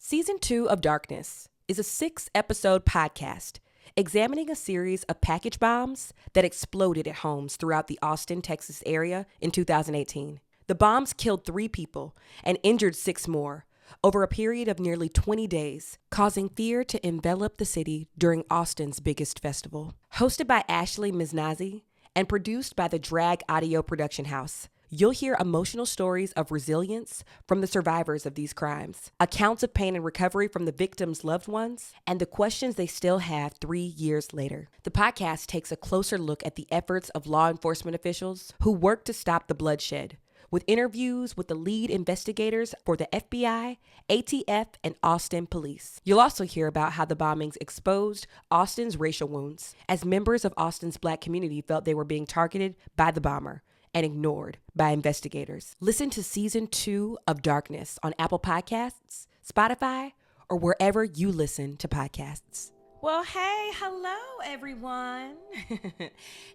Season 2 of Darkness is a 6-episode podcast examining a series of package bombs that exploded at homes throughout the Austin, Texas area in 2018. The bombs killed 3 people and injured 6 more over a period of nearly 20 days, causing fear to envelop the city during Austin's biggest festival. Hosted by Ashley Miznazi and produced by the Drag Audio Production House, you'll hear emotional stories of resilience from the survivors of these crimes, accounts of pain and recovery from the victims' loved ones, and the questions they still have 3 years later. The podcast takes a closer look at the efforts of law enforcement officials who work to stop the bloodshed, with interviews with the lead investigators for the FBI, ATF, and Austin Police. You'll also hear about how the bombings exposed Austin's racial wounds, as members of Austin's Black community felt they were being targeted by the bomber and ignored by investigators. Listen to Season 2 of Darkness on Apple Podcasts, Spotify, or wherever you listen to podcasts. Well, hey, hello, everyone.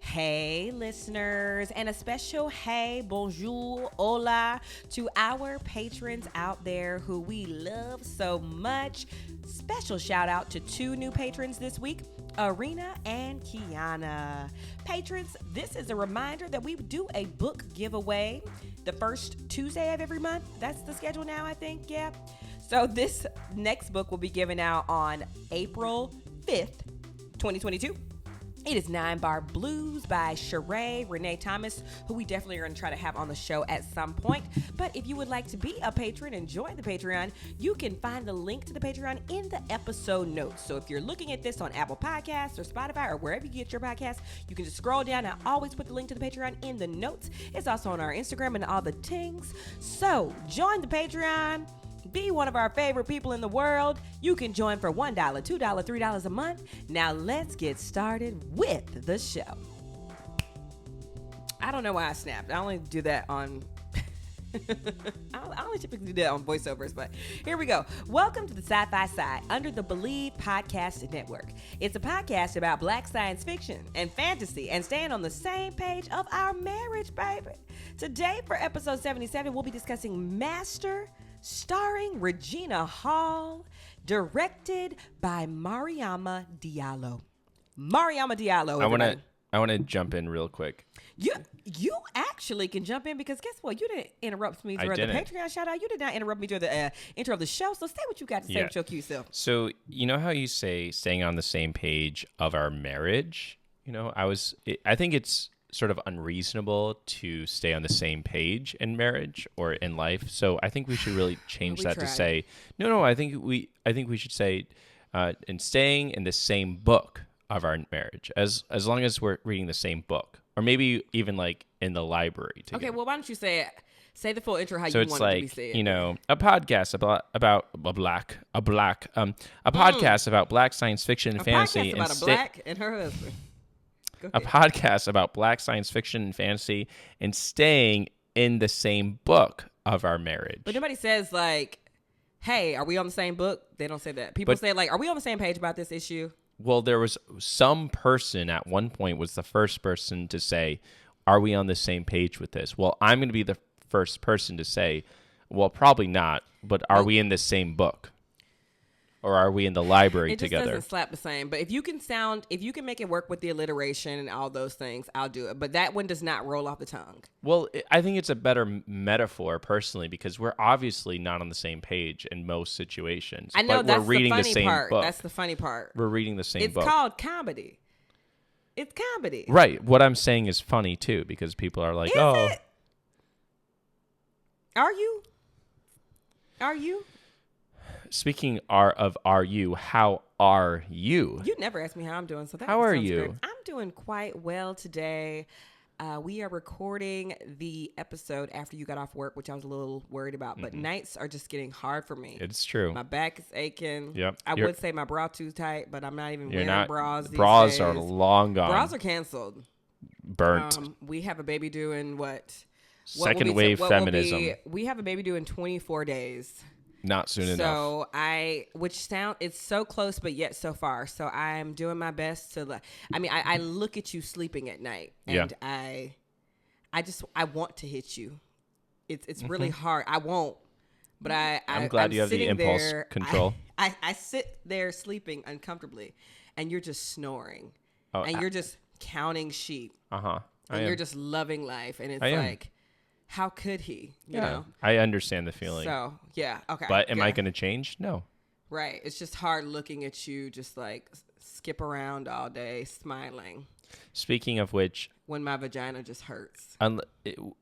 Hey, listeners, and a special hey, bonjour, hola to our patrons out there who we love so much. Special shout out to 2 new patrons this week, Arena and Kiana. Patrons, this is a reminder that we do a book giveaway the first Tuesday of every month. That's the schedule now, I think. Yeah. So this next book will be given out on April 5th, 2022. It is 9 Bar Blues by Sheree Renee Thomas, who we definitely are going to try to have on the show at some point. But if you would like to be a patron and join the Patreon, you can find the link to the Patreon in the episode notes. So if you're looking at this on Apple Podcasts or Spotify or wherever you get your podcasts, you can just scroll down. I always put the link to the Patreon in the notes. It's also on our Instagram and all the tings. So join the Patreon. Be one of our favorite people in the world. You can join for $1, $2, $3 a month. Now let's get started with the show. I don't know why I snapped. I only do that on... I only typically do that on voiceovers, but here we go. Welcome to the Sci-Fi Side under the Believe Podcast Network. It's a podcast about Black science fiction and fantasy and staying on the same page of our marriage, baby. Today for episode 77, we'll be discussing Master, starring Regina Hall, directed by Mariama Diallo. Mariama Diallo. I want to jump in real quick. You actually can jump in because guess what? You didn't interrupt me during the Patreon shout out. You did not interrupt me during the intro of the show. So say what you got to say with your cute self. So you know how you say staying on the same page of our marriage? You know, I think it's sort of unreasonable to stay on the same page in marriage or in life. So I think we should really change that to say, no, I think we should say, in staying in the same book of our marriage, as long as we're reading the same book, or maybe even like in the library together. Okay, well, why don't you say the full intro how you want it to be said? You know, a podcast about a podcast about Black science fiction and fantasy, podcast about a Black and her husband. A podcast about Black science fiction and fantasy and staying in the same book of our marriage. But nobody says like, hey, are we on the same book? They don't say that. People say like, are we on the same page about this issue? Well, there was some person at one point was the first person to say, are we on the same page with this? Well, I'm going to be the first person to say, well, probably not, but are we in the same book? Or are we in the library together? It just doesn't slap the same. But if you can make it work with the alliteration and all those things, I'll do it. But that one does not roll off the tongue. Well, I think it's a better metaphor personally because we're obviously not on the same page in most situations. I know, but that's we're reading the funny the same part. book. That's the funny part. We're reading the same book. It's called comedy. It's comedy. Right. What I'm saying is funny too because people are like, Is it? Are you? Are you? Speaking of are you, how are you? You never asked me how I'm doing, so how are you? Great. I'm doing quite well today. We are recording the episode after you got off work, which I was a little worried about, but nights are just getting hard for me. It's true. My back is aching. Yep. I would say my bra too tight, but I'm not even wearing bras these Bras days. are long gone. Bras are canceled. Burnt. We have a baby due in what? Second wave feminism. We have a baby due in 24 days. Not soon enough. So it's so close, but yet so far. So I'm doing my best to, I look at you sleeping at night and I want to hit you. It's really hard. I won't, But I'm glad I'm you have the impulse there, control. I sit there sleeping uncomfortably, and you're just snoring, Oh, and you're just counting sheep, uh-huh. and you're just loving life, and it's I am. like, how could he? You Yeah, know? I understand the feeling. So yeah, okay. But am I good. going to change? No. Right. It's just hard looking at you, just like skip around all day, smiling, Speaking of which, when my vagina just hurts.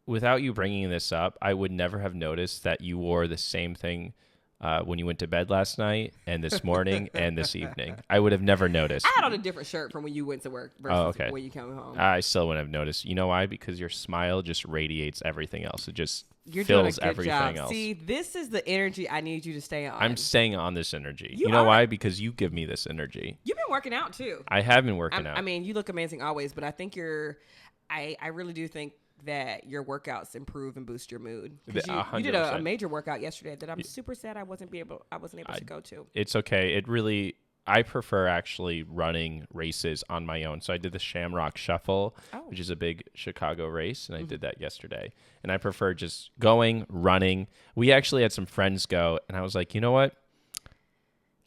without you bringing this up, I would never have noticed that you wore the same thing when you went to bed last night and this morning and this evening. I would have never noticed. I had on a different shirt from when you went to work versus okay. when you came home. I still wouldn't have noticed. You know why? Because your smile just radiates everything else. It just You're doing a fills good everything job. else. See, this is the energy I need you to stay on. I'm staying on this energy. You You know are. why? Because you give me this energy. You've been working out too. I have been working out. I mean, you look amazing always, but I think I really do think that your workouts improve and boost your mood. 'Cause you did a 100%. major workout yesterday that I'm super sad I wasn't able to go to. It's okay. I prefer actually running races on my own. So I did the Shamrock Shuffle, which is a big Chicago race, and I did that yesterday. And I prefer just going, running. We actually had some friends go, and I was like, you know what?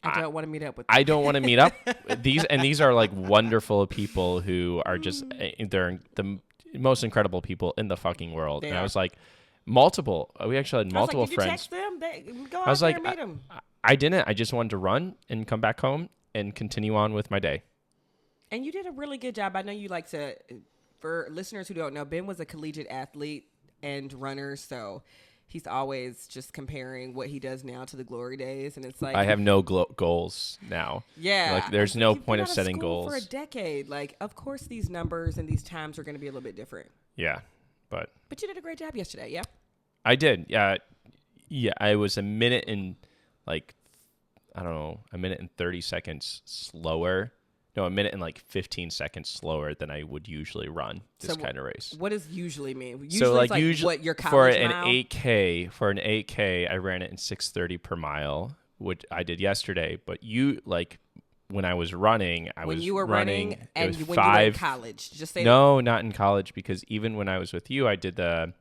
I don't want to meet up with. I don't want to meet up. These are like wonderful people who are just they're the most incredible people in the fucking world. And I was like, we actually had multiple Did friends. You text them? Go out I was there like, and meet them. I didn't. I just wanted to run and come back home and continue on with my day. And you did a really good job. I know you like to. For listeners who don't know, Ben was a collegiate athlete and runner, so he's always just comparing what he does now to the glory days, and it's like I have no goals now. Yeah, like there's no point of setting goals for a decade. Like, of course, these numbers and these times are going to be a little bit different. Yeah, but you did a great job yesterday. Yeah, I did. Yeah. I was a minute and a minute and 30 seconds slower. No, a minute and 15 seconds slower than I would usually run this kind of race. What does usually mean? Usually so it's usually what your college for an mile? 8K, I ran it in 6:30 per mile, which I did yesterday. But when I was running, when you were running and when you were in college, just say not in college, because even when I was with you, I did the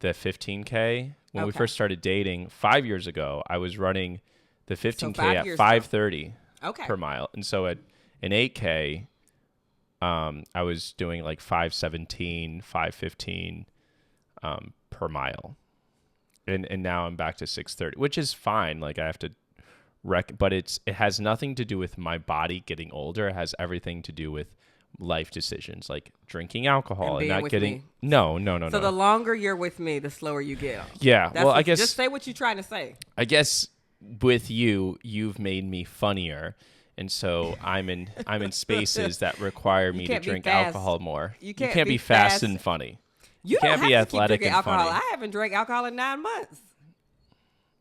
15K when we first started dating 5 years ago. I was running the 15K at 5:30 per mile, and so at an 8K, I was doing 5:17, 5:15 per mile, and now I'm back to 6:30, which is fine. I have to but it has nothing to do with my body getting older. It has everything to do with life decisions, like drinking alcohol and not getting. No. So the longer you're with me, the slower you get. Yeah. I guess just say what you're trying to say. I guess with you've made me funnier. And so I'm in spaces that require me to drink alcohol more. You can't be fast and funny. You can't be athletic and alcohol. funny. I haven't drank alcohol in 9 months.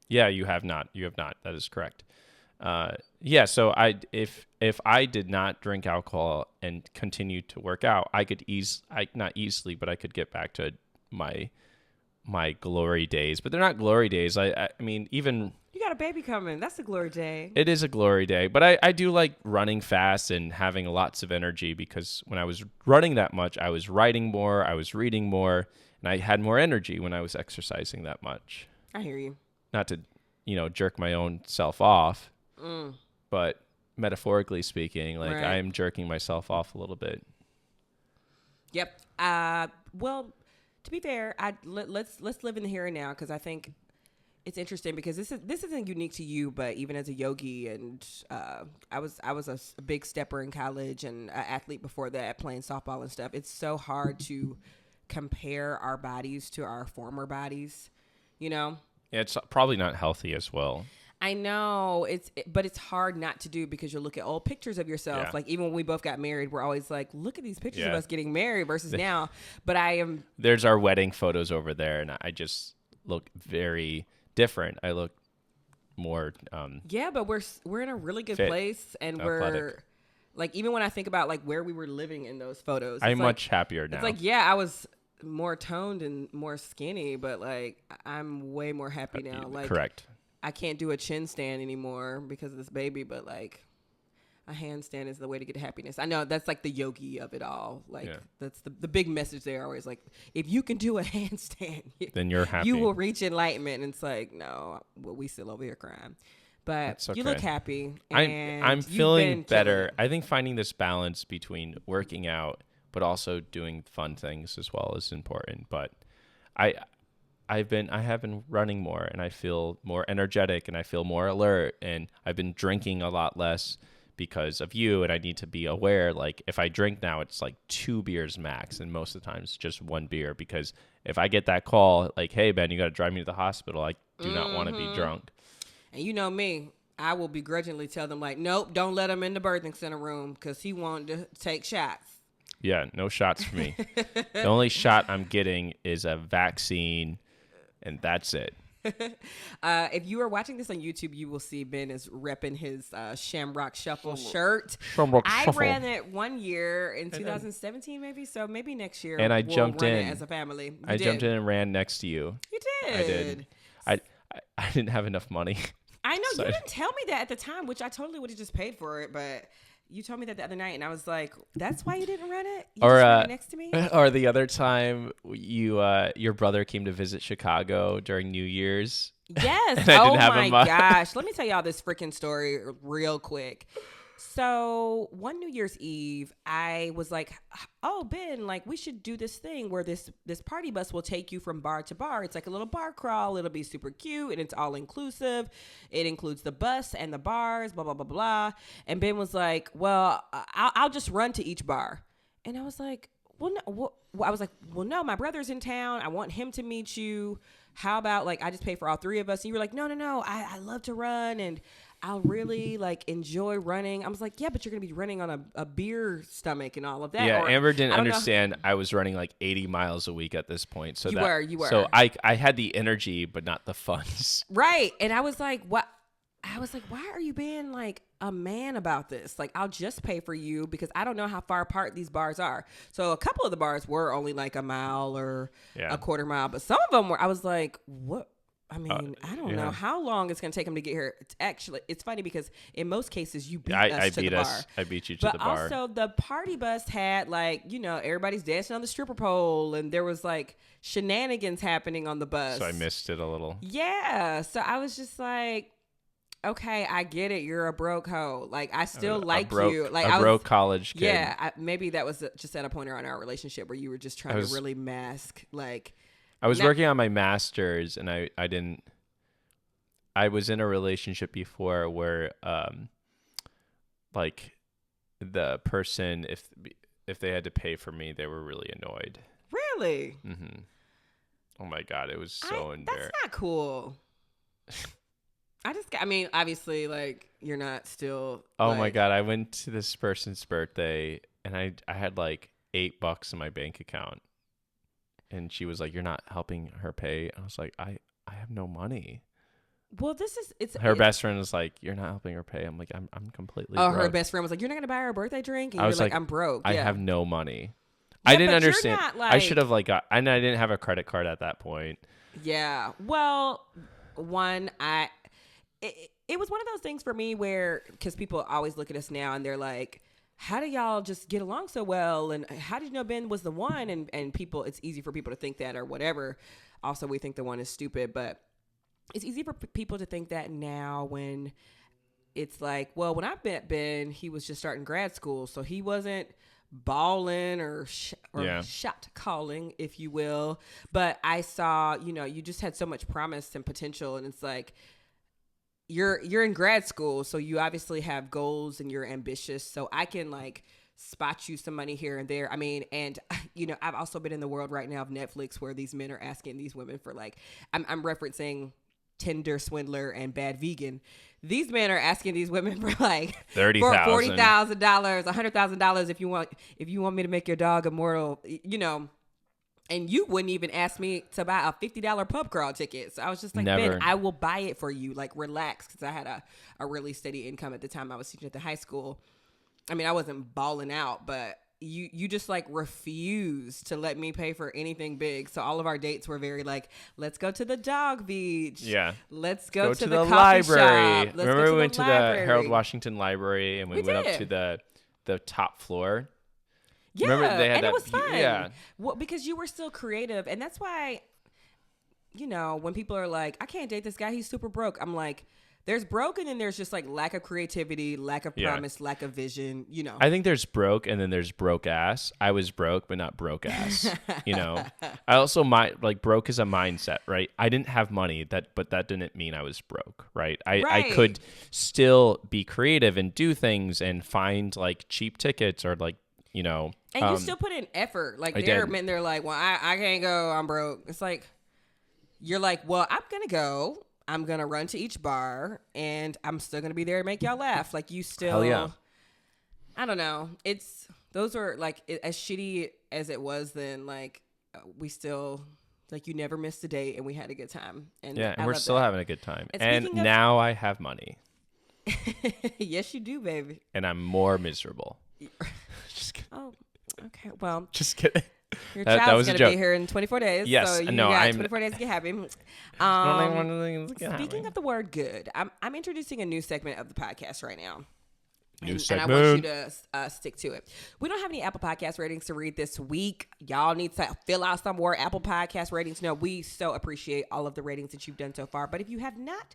Yeah, you have not. That is correct. So if I did not drink alcohol and continue to work out, I could not easily, but I could get back to my glory days. But they're not glory days. I mean, even. You got a baby coming. That's a glory day. It is a glory day. But I do like running fast and having lots of energy, because when I was running that much, I was writing more, I was reading more, and I had more energy when I was exercising that much. I hear you. Not to, jerk my own self off, but metaphorically speaking, right. I am jerking myself off a little bit. Yep. Well, to be fair, let's live in the here and now, because I think it's interesting, because this isn't unique to you, but even as a yogi, and I was a big stepper in college and an athlete before that, playing softball and stuff. It's so hard to compare our bodies to our former bodies, Yeah, it's probably not healthy as well. I know but it's hard not to do, because you'll look at old pictures of yourself. Yeah. Like, even when we both got married, we're always like, look at these pictures of us getting married versus now. But there's our wedding photos over there, and I just look very different. I look more but we're in a really good place, and athletic. We're even when I think about where we were living in those photos, I'm much happier now. It's I was more toned and more skinny, but I'm way more happy now. Correct. I can't do a chin stand anymore because of this baby, but a handstand is the way to get happiness. I know that's like the yogi of it all. Like that's the big message there always. Like if you can do a handstand, then you're happy. You will reach enlightenment. And it's like, no, we still over here crying. But you look happy. And I'm feeling better. I think finding this balance between working out but also doing fun things as well is important. But I have been running more, and I feel more energetic, and I feel more alert, and I've been drinking a lot less because of you, and I need to be aware. Like if I drink now, it's like 2 beers max, and most of the time it's just 1 beer, because if I get that call like, hey Ben, you got to drive me to the hospital, I do not want to be drunk. And you know me, I will begrudgingly tell them like, nope, don't let him in the birthing center room because he wanted to take shots. Yeah, no shots for me. The only shot I'm getting is a vaccine, and that's it. If you are watching this on YouTube, you will see Ben is repping his Shamrock Shuffle shirt. I ran it 1 year in 2017, maybe. So maybe next year. And I jumped in as a family. I jumped in and ran next to you. You did. I did. I didn't have enough money. I know you didn't tell me that at the time, which I totally would have just paid for it, but. You told me that the other night, and I was like, "That's why you didn't run it." You just ran it next to me. Or the other time, your brother came to visit Chicago during New Year's. Yes. Oh my gosh! Let me tell y'all this freaking story real quick. So one New Year's Eve, I was like, "Oh Ben, like we should do this thing where this party bus will take you from bar to bar. It's like a little bar crawl. It'll be super cute, and it's all inclusive. It includes the bus and the bars, blah blah blah blah." And Ben was like, "Well, I'll just run to each bar." And I was like, "Well, no." I was like, "Well, no, my brother's in town. I want him to meet you. How about like I just pay for all 3 of us?" And you were like, No. I love to run and I'll really like enjoy running. I was like, yeah, but you're going to be running on a beer stomach and all of that. Yeah, Amber didn't understand I was running like 80 miles a week at this point. So you were. So I had the energy, but not the funds. Right. And I was like, what? I was like, why are you being like a man about this? Like, I'll just pay for you because I don't know how far apart these bars are. So a couple of the bars were only like a mile or a quarter mile, but some of them were, I was like, what? I mean, I don't know how long it's going to take them to get here. It's funny because in most cases you beat us to the bar. I beat you to the bar. But also the party bus had like, everybody's dancing on the stripper pole and there was like shenanigans happening on the bus. So I missed it a little. Yeah. So I was just like, okay, I get it. You're a broke hoe. Like I still like you. Like I was broke college kid. Yeah. Maybe that was just at a point around our relationship where you were just trying to really mask like. I was working on my master's and I was in a relationship before where like the person if they had to pay for me, they were really annoyed. Really? Mm-hmm. Oh my God, it was so embarrassing. That's not cool. I mean, obviously like you're not still Oh my God, I went to this person's birthday and I had like $8 in my bank account. And she was like, "You're not helping her pay." I was like, I have no money. Well, her best friend was like, "You're not helping her pay." I'm like, I'm completely broke. Her best friend was like, "You're not going to buy her a birthday drink?" And you're like, "I'm broke." I have no money. Yeah, I didn't understand. I should have like and I didn't have a credit card at that point. Yeah. Well, it was one of those things for me where, because people always look at us now and they're like, how do y'all just get along so well? And how did you know Ben was the one? And people, it's easy for people to think that or whatever. Also, we think the one is stupid, but it's easy for people to think that now when it's like, well, when I met Ben, he was just starting grad school. So he wasn't balling or shot calling, if you will. But I saw, you just had so much promise and potential. And it's like, you're in grad school, so you obviously have goals and you're ambitious. So I can like spot you some money here and there. I mean, and I've also been in the world right now of Netflix where these men are asking these women for like, I'm referencing Tinder swindler and bad vegan. These men are asking these women for like $40,000, $100,000 if you want me to make your dog immortal, And you wouldn't even ask me to buy a $50 pub crawl ticket. So I was just like, Never. Ben, I will buy it for you. Like, relax. Because I had a really steady income at the time I was teaching at the high school. I mean, I wasn't balling out, but you just like refused to let me pay for anything big. So all of our dates were very like, let's go to the dog beach. Yeah. Let's go to the coffee library. shop. Remember we went to the Harold library. Washington Library and we went up to the top floor? Yeah, Remember they had and that, it was fun. Yeah. Well, because you were still creative, and that's why, when people are like, I can't date this guy, he's super broke. I'm like, there's broke, and then there's just like lack of creativity, lack of promise, lack of vision, I think there's broke and then there's broke ass. I was broke, but not broke ass. I also broke is a mindset, right? I didn't have money, but that didn't mean I was broke, right? I could still be creative and do things and find like cheap tickets or like, And you still put in effort. Like there are men, they're like, well, I can't go, I'm broke. It's like, you're like, well, I'm going to go. I'm going to run to each bar and I'm still going to be there and make y'all laugh. Like you still, hell yeah. I don't know. Those were like, as shitty as it was then, like we still, like you never missed a date and we had a good time. And we're still having a good time. And speaking of- now I have money. Yes, you do, baby. And I'm more miserable. Just kidding. Oh, okay. Well, just kidding. Your that child's was going to be here in 24 days. Yes, so you no, got 24 days to get happy. Speaking of of the word good, I'm introducing a new segment of the podcast right now. New segment. And I want you to stick to it. We don't have any Apple Podcast ratings to read this week. Y'all need to fill out some more Apple Podcast ratings. No, we so appreciate all of the ratings that you've done so far. But if you have not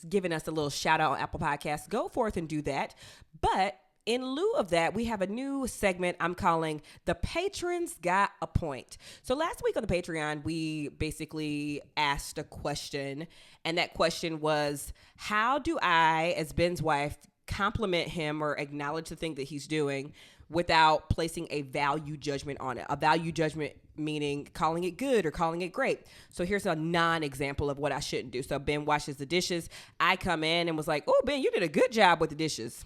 given us a little shout out on Apple Podcasts, go forth and do that. But in lieu of that, we have a new segment I'm calling The Patrons Got a Point. So last week on the Patreon, we basically asked a question, and that question was, how do I, as Ben's wife, compliment him or acknowledge the thing that he's doing without placing a value judgment on it? A value judgment meaning calling it good or calling it great. So here's a non-example of what I shouldn't do. So Ben washes the dishes. I come in and was like, oh, Ben, you did a good job with the dishes.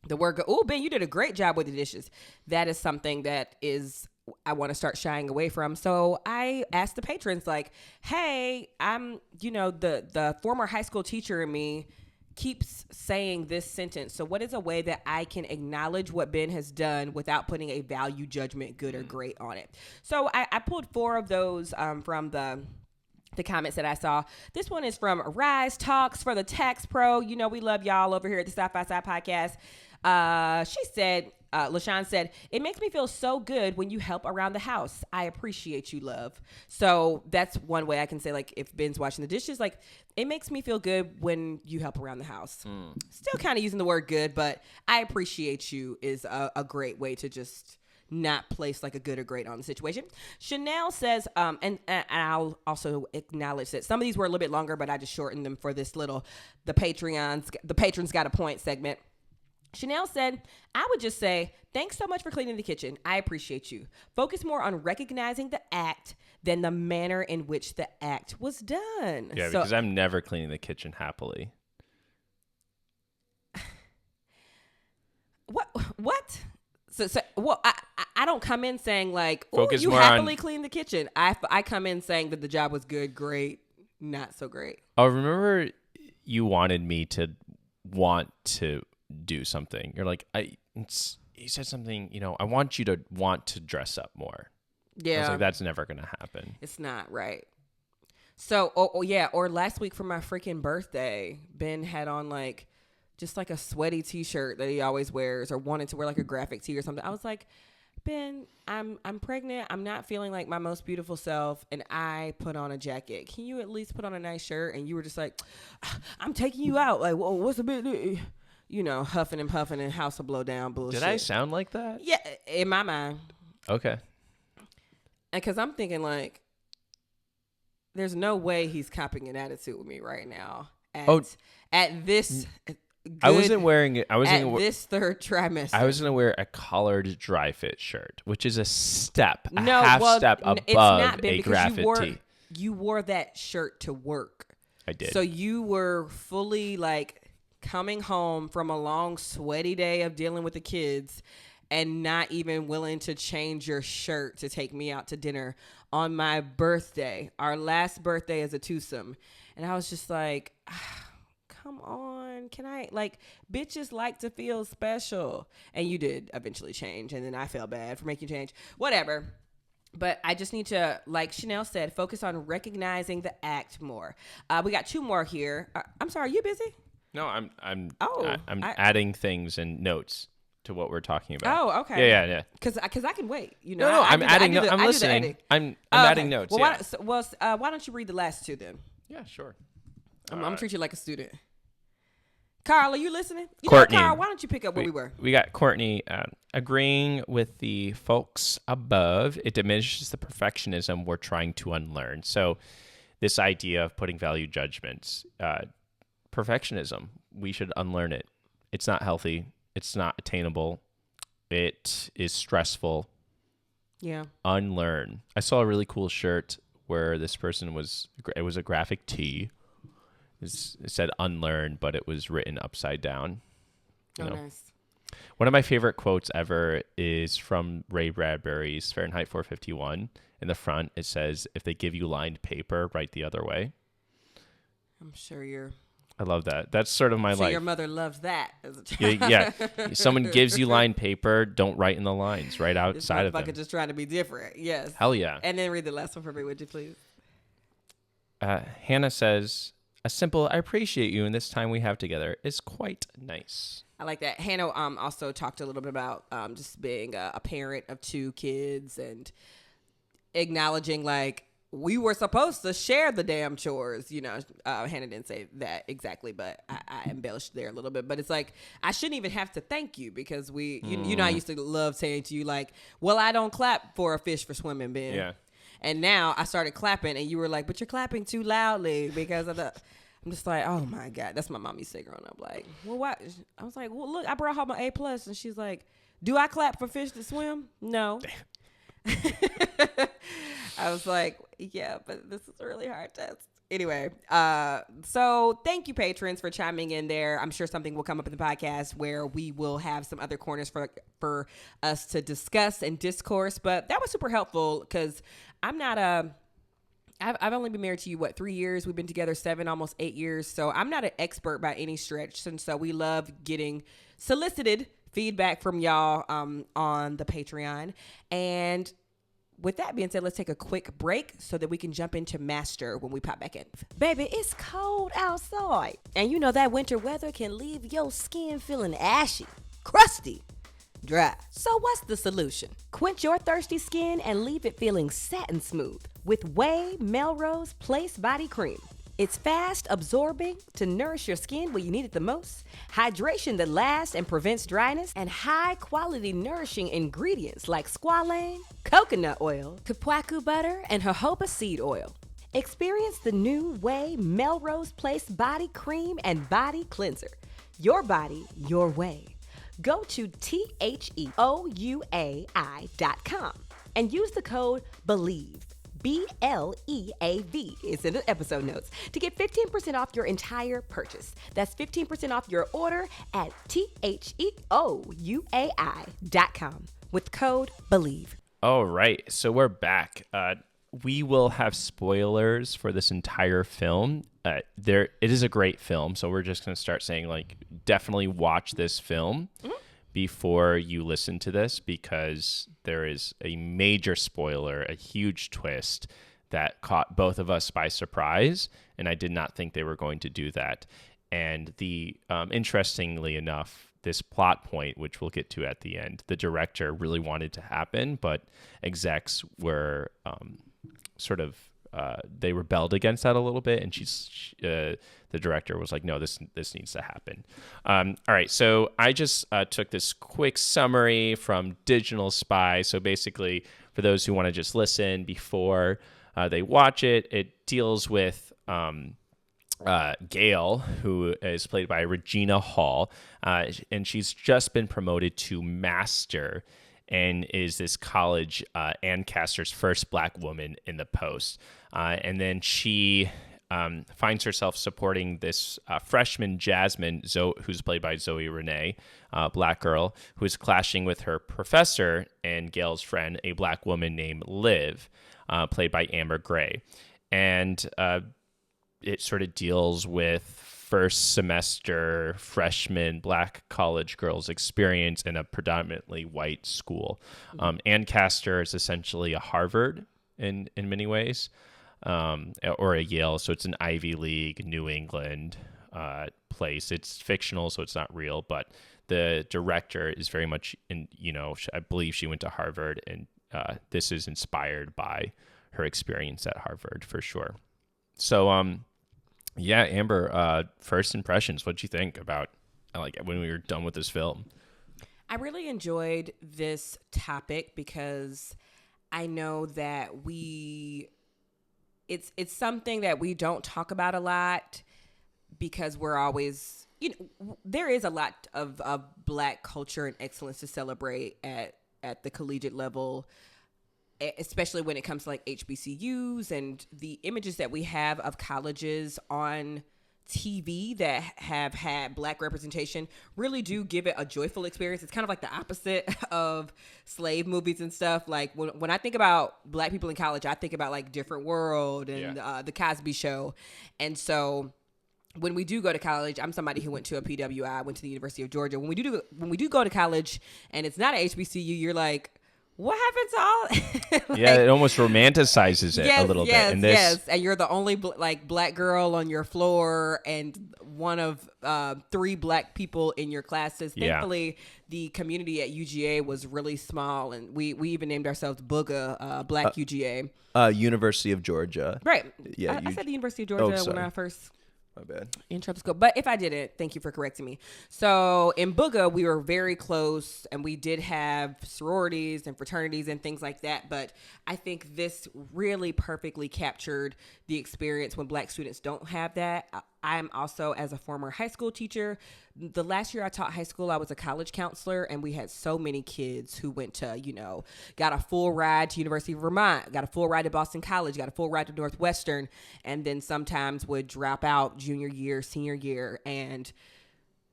The word, oh, Ben, you did a great job with the dishes. That is something that I want to start shying away from. So I asked the patrons like, hey, I'm, the former high school teacher in me keeps saying this sentence. So what is a way that I can acknowledge what Ben has done without putting a value judgment, good or great, on it? So I pulled 4 of those from the comments that I saw. This one is from Rise Talks for the Tax Pro. We love y'all over here at the South by Side podcast. She said, LaShawn said, it makes me feel so good when you help around the house. I appreciate you, love. So that's one way I can say, like, if Ben's washing the dishes, like, it makes me feel good when you help around the house. Still kind of using the word good, but I appreciate you is a great way to just not place like a good or great on the situation. Chanel says, and I'll also acknowledge that some of these were a little bit longer, but I just shortened them for this little, the patrons got a point segment. Chanel said, I would just say, thanks so much for cleaning the kitchen. I appreciate you. Focus more on recognizing the act than the manner in which the act was done. Yeah, because I'm never cleaning the kitchen happily. What? So well, I don't come in saying like, oh, you happily clean the kitchen. I come in saying that the job was good, great, not so great. Oh, remember you wanted me to want to do something. You're like, you said something, I want you to want to dress up more. Yeah. I was like, that's never going to happen. It's not, right? So, or last week for my freaking birthday, Ben had on like, just like a sweaty t-shirt that he always wears, or wanted to wear like a graphic tee or something. I was like, Ben, I'm pregnant. I'm not feeling like my most beautiful self. And I put on a jacket. Can you at least put on a nice shirt? And you were just like, I'm taking you out. Like, well, what's the big, huffing and puffing and house will blow down bullshit. Did I sound like that? Yeah, in my mind. Okay. Because I'm thinking like, there's no way he's copping an attitude with me right now. At this. I wasn't wearing it. This third trimester. I was going to wear a collared dry fit shirt, which is a step above a graphic tee. You wore that shirt to work. I did. So you were fully like coming home from a long sweaty day of dealing with the kids and not even willing to change your shirt to take me out to dinner on my birthday, our last birthday as a twosome. And I was just like, come on. on, can I, like, bitches like to feel special. And you did eventually change, and then I felt bad for making you change. Whatever. But I just need to, like Chanel said, focus on recognizing the act more. We got 2 more here. I'm sorry, are you busy? No, I'm I adding things and notes to what we're talking about. Oh, okay. Yeah. Because I can wait. You No, know, I'm adding. I'm listening. I'm adding notes. Well, yeah. why don't you read the last 2 then? Yeah, sure. I'm gonna treat you like a student. Carl, are you listening? Courtney. Carl, why don't you pick up where we were? We got Courtney agreeing with the folks above. It diminishes the perfectionism we're trying to unlearn. So this idea of putting value judgments, perfectionism, we should unlearn it. It's not healthy. It's not attainable. It is stressful. Yeah. Unlearn. I saw a really cool shirt where this person it was a graphic tee. It said unlearn, but it was written upside down. Nice. One of my favorite quotes ever is from Ray Bradbury's Fahrenheit 451. In the front, it says, "If they give you lined paper, write the other way." I'm sure I love that. That's sort of my life. Your mother loves that as a child. Yeah. Someone gives you lined paper, don't write in the lines. Write outside of them. This motherfucker just trying to be different. Yes. Hell yeah. And then read the last one for me, would you please? Hannah says, "A simple, I appreciate you, and this time we have together is quite nice." I like that. Hannah also talked a little bit about just being a parent of 2 kids and acknowledging, like, we were supposed to share the damn chores. You know, Hannah didn't say that exactly, but I embellished there a little bit. But it's like, I shouldn't even have to thank you because you know, I used to love saying to you, like, well, I don't clap for a fish for swimming, Ben. Yeah. And now I started clapping, and you were like, but you're clapping too loudly because of the... I'm just like, oh my God. That's my mom used to say growing up. Like, well, why? I was like, well, look, I brought home an A+. And she's like, do I clap for fish that swim? No. I was like, yeah, but this is a really hard test. Anyway, so thank you, patrons, for chiming in there. I'm sure something will come up in the podcast where we will have some other corners for us to discuss and discourse. But that was super helpful because I'm not I've only been married to you, 3 years? We've been together 7, almost 8 years. So I'm not an expert by any stretch. And so we love getting solicited feedback from y'all on the Patreon. And with that being said, let's take a quick break so that we can jump into Master when we pop back in. Baby, it's cold outside. And you know that winter weather can leave your skin feeling ashy, crusty, dry. So what's the solution? Quench your thirsty skin and leave it feeling satin smooth with OUAI Melrose Place Body Cream. It's fast absorbing to nourish your skin where you need it the most, hydration that lasts and prevents dryness, and high quality nourishing ingredients like squalane, coconut oil, kapwaku butter, and jojoba seed oil. Experience the new OUAI Melrose Place Body Cream and Body Cleanser. Your body, your way. Go to THEOUAI.com and use the code BELIEVE. BLEAV is in the episode notes to get 15% off your entire purchase. That's 15% off your order at THEOUAI.com with code BELIEVE. All right, so we're back. We will have spoilers for this entire film. It is a great film, so we're just going to start saying, like, definitely watch this film before you listen to this, because there is a major spoiler, a huge twist that caught both of us by surprise, and I did not think they were going to do that. And interestingly enough, this plot point, which we'll get to at the end, the director really wanted to happen, but execs were they rebelled against that a little bit, and the director was like, no, this needs to happen. All right, so I just took this quick summary from Digital Spy. So basically, for those who want to just listen before they watch it, it deals with Gail, who is played by Regina Hall, and she's just been promoted to master and is this college Ancaster's first black woman in the post. And then she finds herself supporting this freshman Jasmine, who's played by Zoe Renee, black girl, who is clashing with her professor and Gail's friend, a black woman named Liv, played by Amber Gray. And it sort of deals with first semester freshman Black college girls experience in a predominantly white school. Ancaster is essentially a Harvard in many ways, or a Yale. So it's an Ivy League, New England place. It's fictional, so it's not real, but the director is very much I believe she went to Harvard, and this is inspired by her experience at Harvard for sure. So, yeah, Amber, first impressions, what'd you think about when we were done with this film? I really enjoyed this topic because I know that it's something that we don't talk about a lot because we're always, there is a lot of Black culture and excellence to celebrate at the collegiate level, especially when it comes to like HBCUs and the images that we have of colleges on TV that have had Black representation really do give it a joyful experience. It's kind of like the opposite of slave movies and stuff. Like when I think about Black people in college, I think about like Different World and the Cosby Show. And so when we do go to college, I'm somebody who went to a PWI, went to the University of Georgia. When we do go to college and it's not an HBCU, you're like, what happened to all? Yeah, it almost romanticizes it a little bit. And yes. And you're the only Black girl on your floor and one of 3 Black people in your classes. Thankfully, the community at UGA was really small, and we even named ourselves Booga, Black UGA. University of Georgia. Right. Yeah, I said the University of Georgia when I first... My bad. Intro to school. But if I didn't, thank you for correcting me. So in Booga, we were very close, and we did have sororities and fraternities and things like that. But I think this really perfectly captured the experience when Black students don't have that. I'm also, as a former high school teacher, the last year I taught high school, I was a college counselor, and we had so many kids who went to, got a full ride to University of Vermont, got a full ride to Boston College, got a full ride to Northwestern, and then sometimes would drop out junior year, senior year, and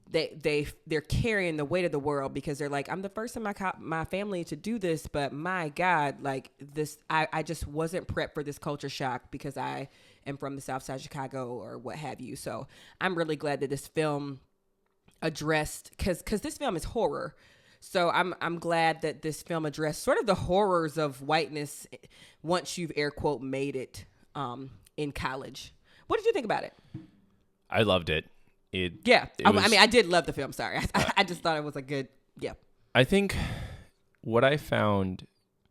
they're carrying the weight of the world because they're like, I'm the first in my family to do this, but my God, like this, I just wasn't prepped for this culture shock because I am from the South Side of Chicago or what have you. So I'm really glad that this film addressed, because this film is horror. So I'm glad that this film addressed sort of the horrors of whiteness once you've air quote made it in college. What did you think about it? I loved it. I did love the film. Sorry. I just thought it was a good, I think what I found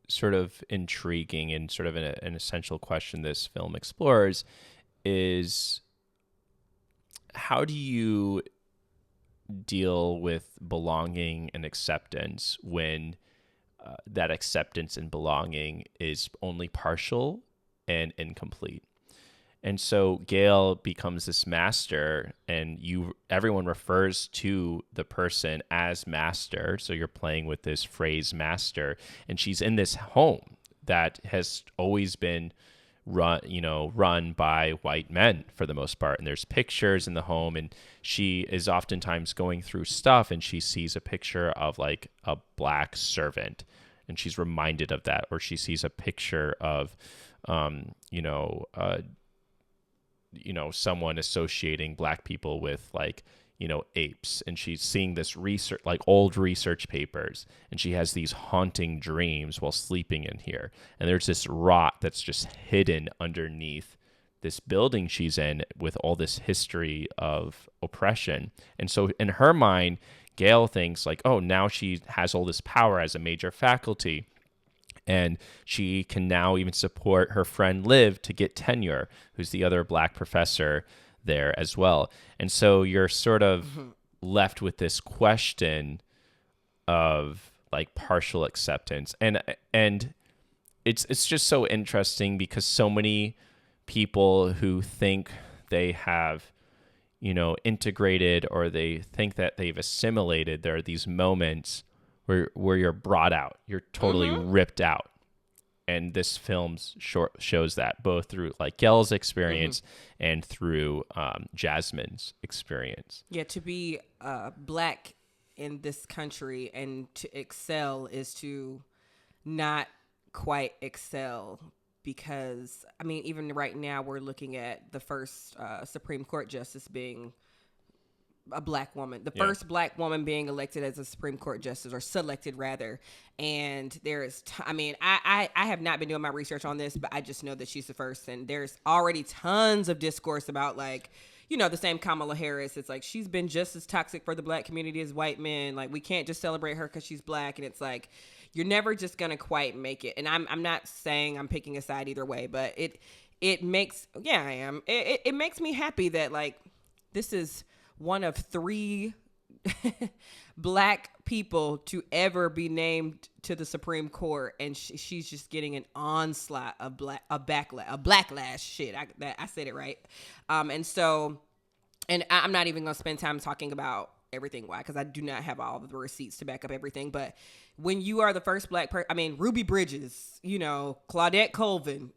sort of intriguing and sort of an essential question this film explores is, how do you deal with belonging and acceptance when that acceptance and belonging is only partial and incomplete? And so Gail becomes this master, and everyone refers to the person as master. So you're playing with this phrase master, and she's in this home that has always been run by white men for the most part. And there's pictures in the home, and she is oftentimes going through stuff, and she sees a picture of like a Black servant, and she's reminded of that. Or she sees a picture of, someone associating Black people with apes, and she's seeing this research, like old research papers, and she has these haunting dreams while sleeping in here. And there's this rot that's just hidden underneath this building she's in with all this history of oppression. And so in her mind, Gail thinks like, oh, now she has all this power as a major faculty, and she can now even support her friend Liv to get tenure, who's the other Black professor there as well. And so you're sort of left with this question of like partial acceptance. And it's just so interesting because so many people who think they have, integrated, or they think that they've assimilated, there are these moments where you're brought out, you're totally ripped out. And this film shows that both through like Gail's experience and through Jasmine's experience. Yeah, to be Black in this country and to excel is to not quite excel, because, I mean, even right now we're looking at the first Supreme Court justice being a black woman, the first black woman being elected as a Supreme Court justice, or selected rather. And there's, I have not been doing my research on this, but I just know that she's the first. And there's already tons of discourse about like, the same Kamala Harris. It's like, she's been just as toxic for the black community as white men. Like, we can't just celebrate her because she's black. And it's like, you're never just going to quite make it. And I'm not saying I'm picking a side either way, but it makes, I am. It makes me happy that like, this is one of 3 black people to ever be named to the Supreme Court, and she's just getting an onslaught of backlash. Shit, I said it right. And I'm not even gonna spend time talking about everything why, because I do not have all of the receipts to back up everything. But when you are the first black person, Ruby Bridges, Claudette Colvin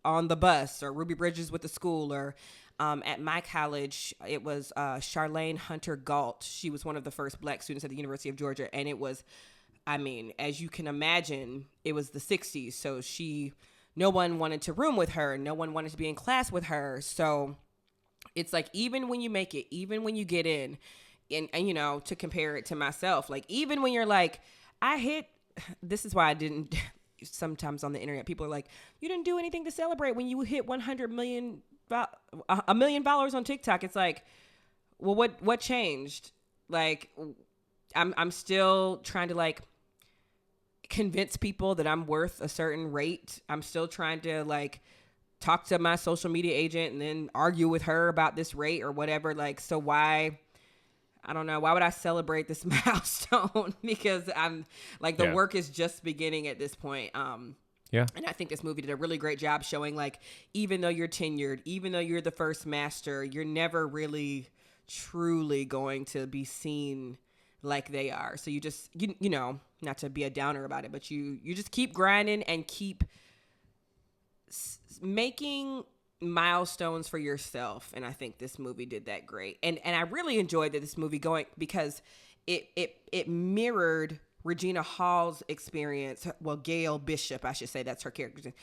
on the bus, or Ruby Bridges with the school, or at my college, it was Charlene Hunter Galt. She was one of the first black students at the University of Georgia. And it was, as you can imagine, it was the 60s. So no one wanted to room with her. No one wanted to be in class with her. So it's like, even when you make it, even when you get in, and to compare it to myself, like, even when you're like, this is why I didn't, sometimes on the internet, people are like, you didn't do anything to celebrate when you hit 100 million $1 million on TikTok. It's like, well, what changed? Like, I'm still trying to like convince people that I'm worth a certain rate. I'm still trying to like talk to my social media agent and then argue with her about this rate or whatever. Like, so why? I don't know. Why would I celebrate this milestone? Because I'm like, the work is just beginning at this point. Yeah. And I think this movie did a really great job showing, like, even though you're tenured, even though you're the first master, you're never really truly going to be seen like they are. So you just, not to be a downer about it, but you just keep grinding and keep making milestones for yourself. And I think this movie did that great. And I really enjoyed that this movie because it mirrored Regina Hall's experience. Well, Gail Bishop, I should say, that's her character.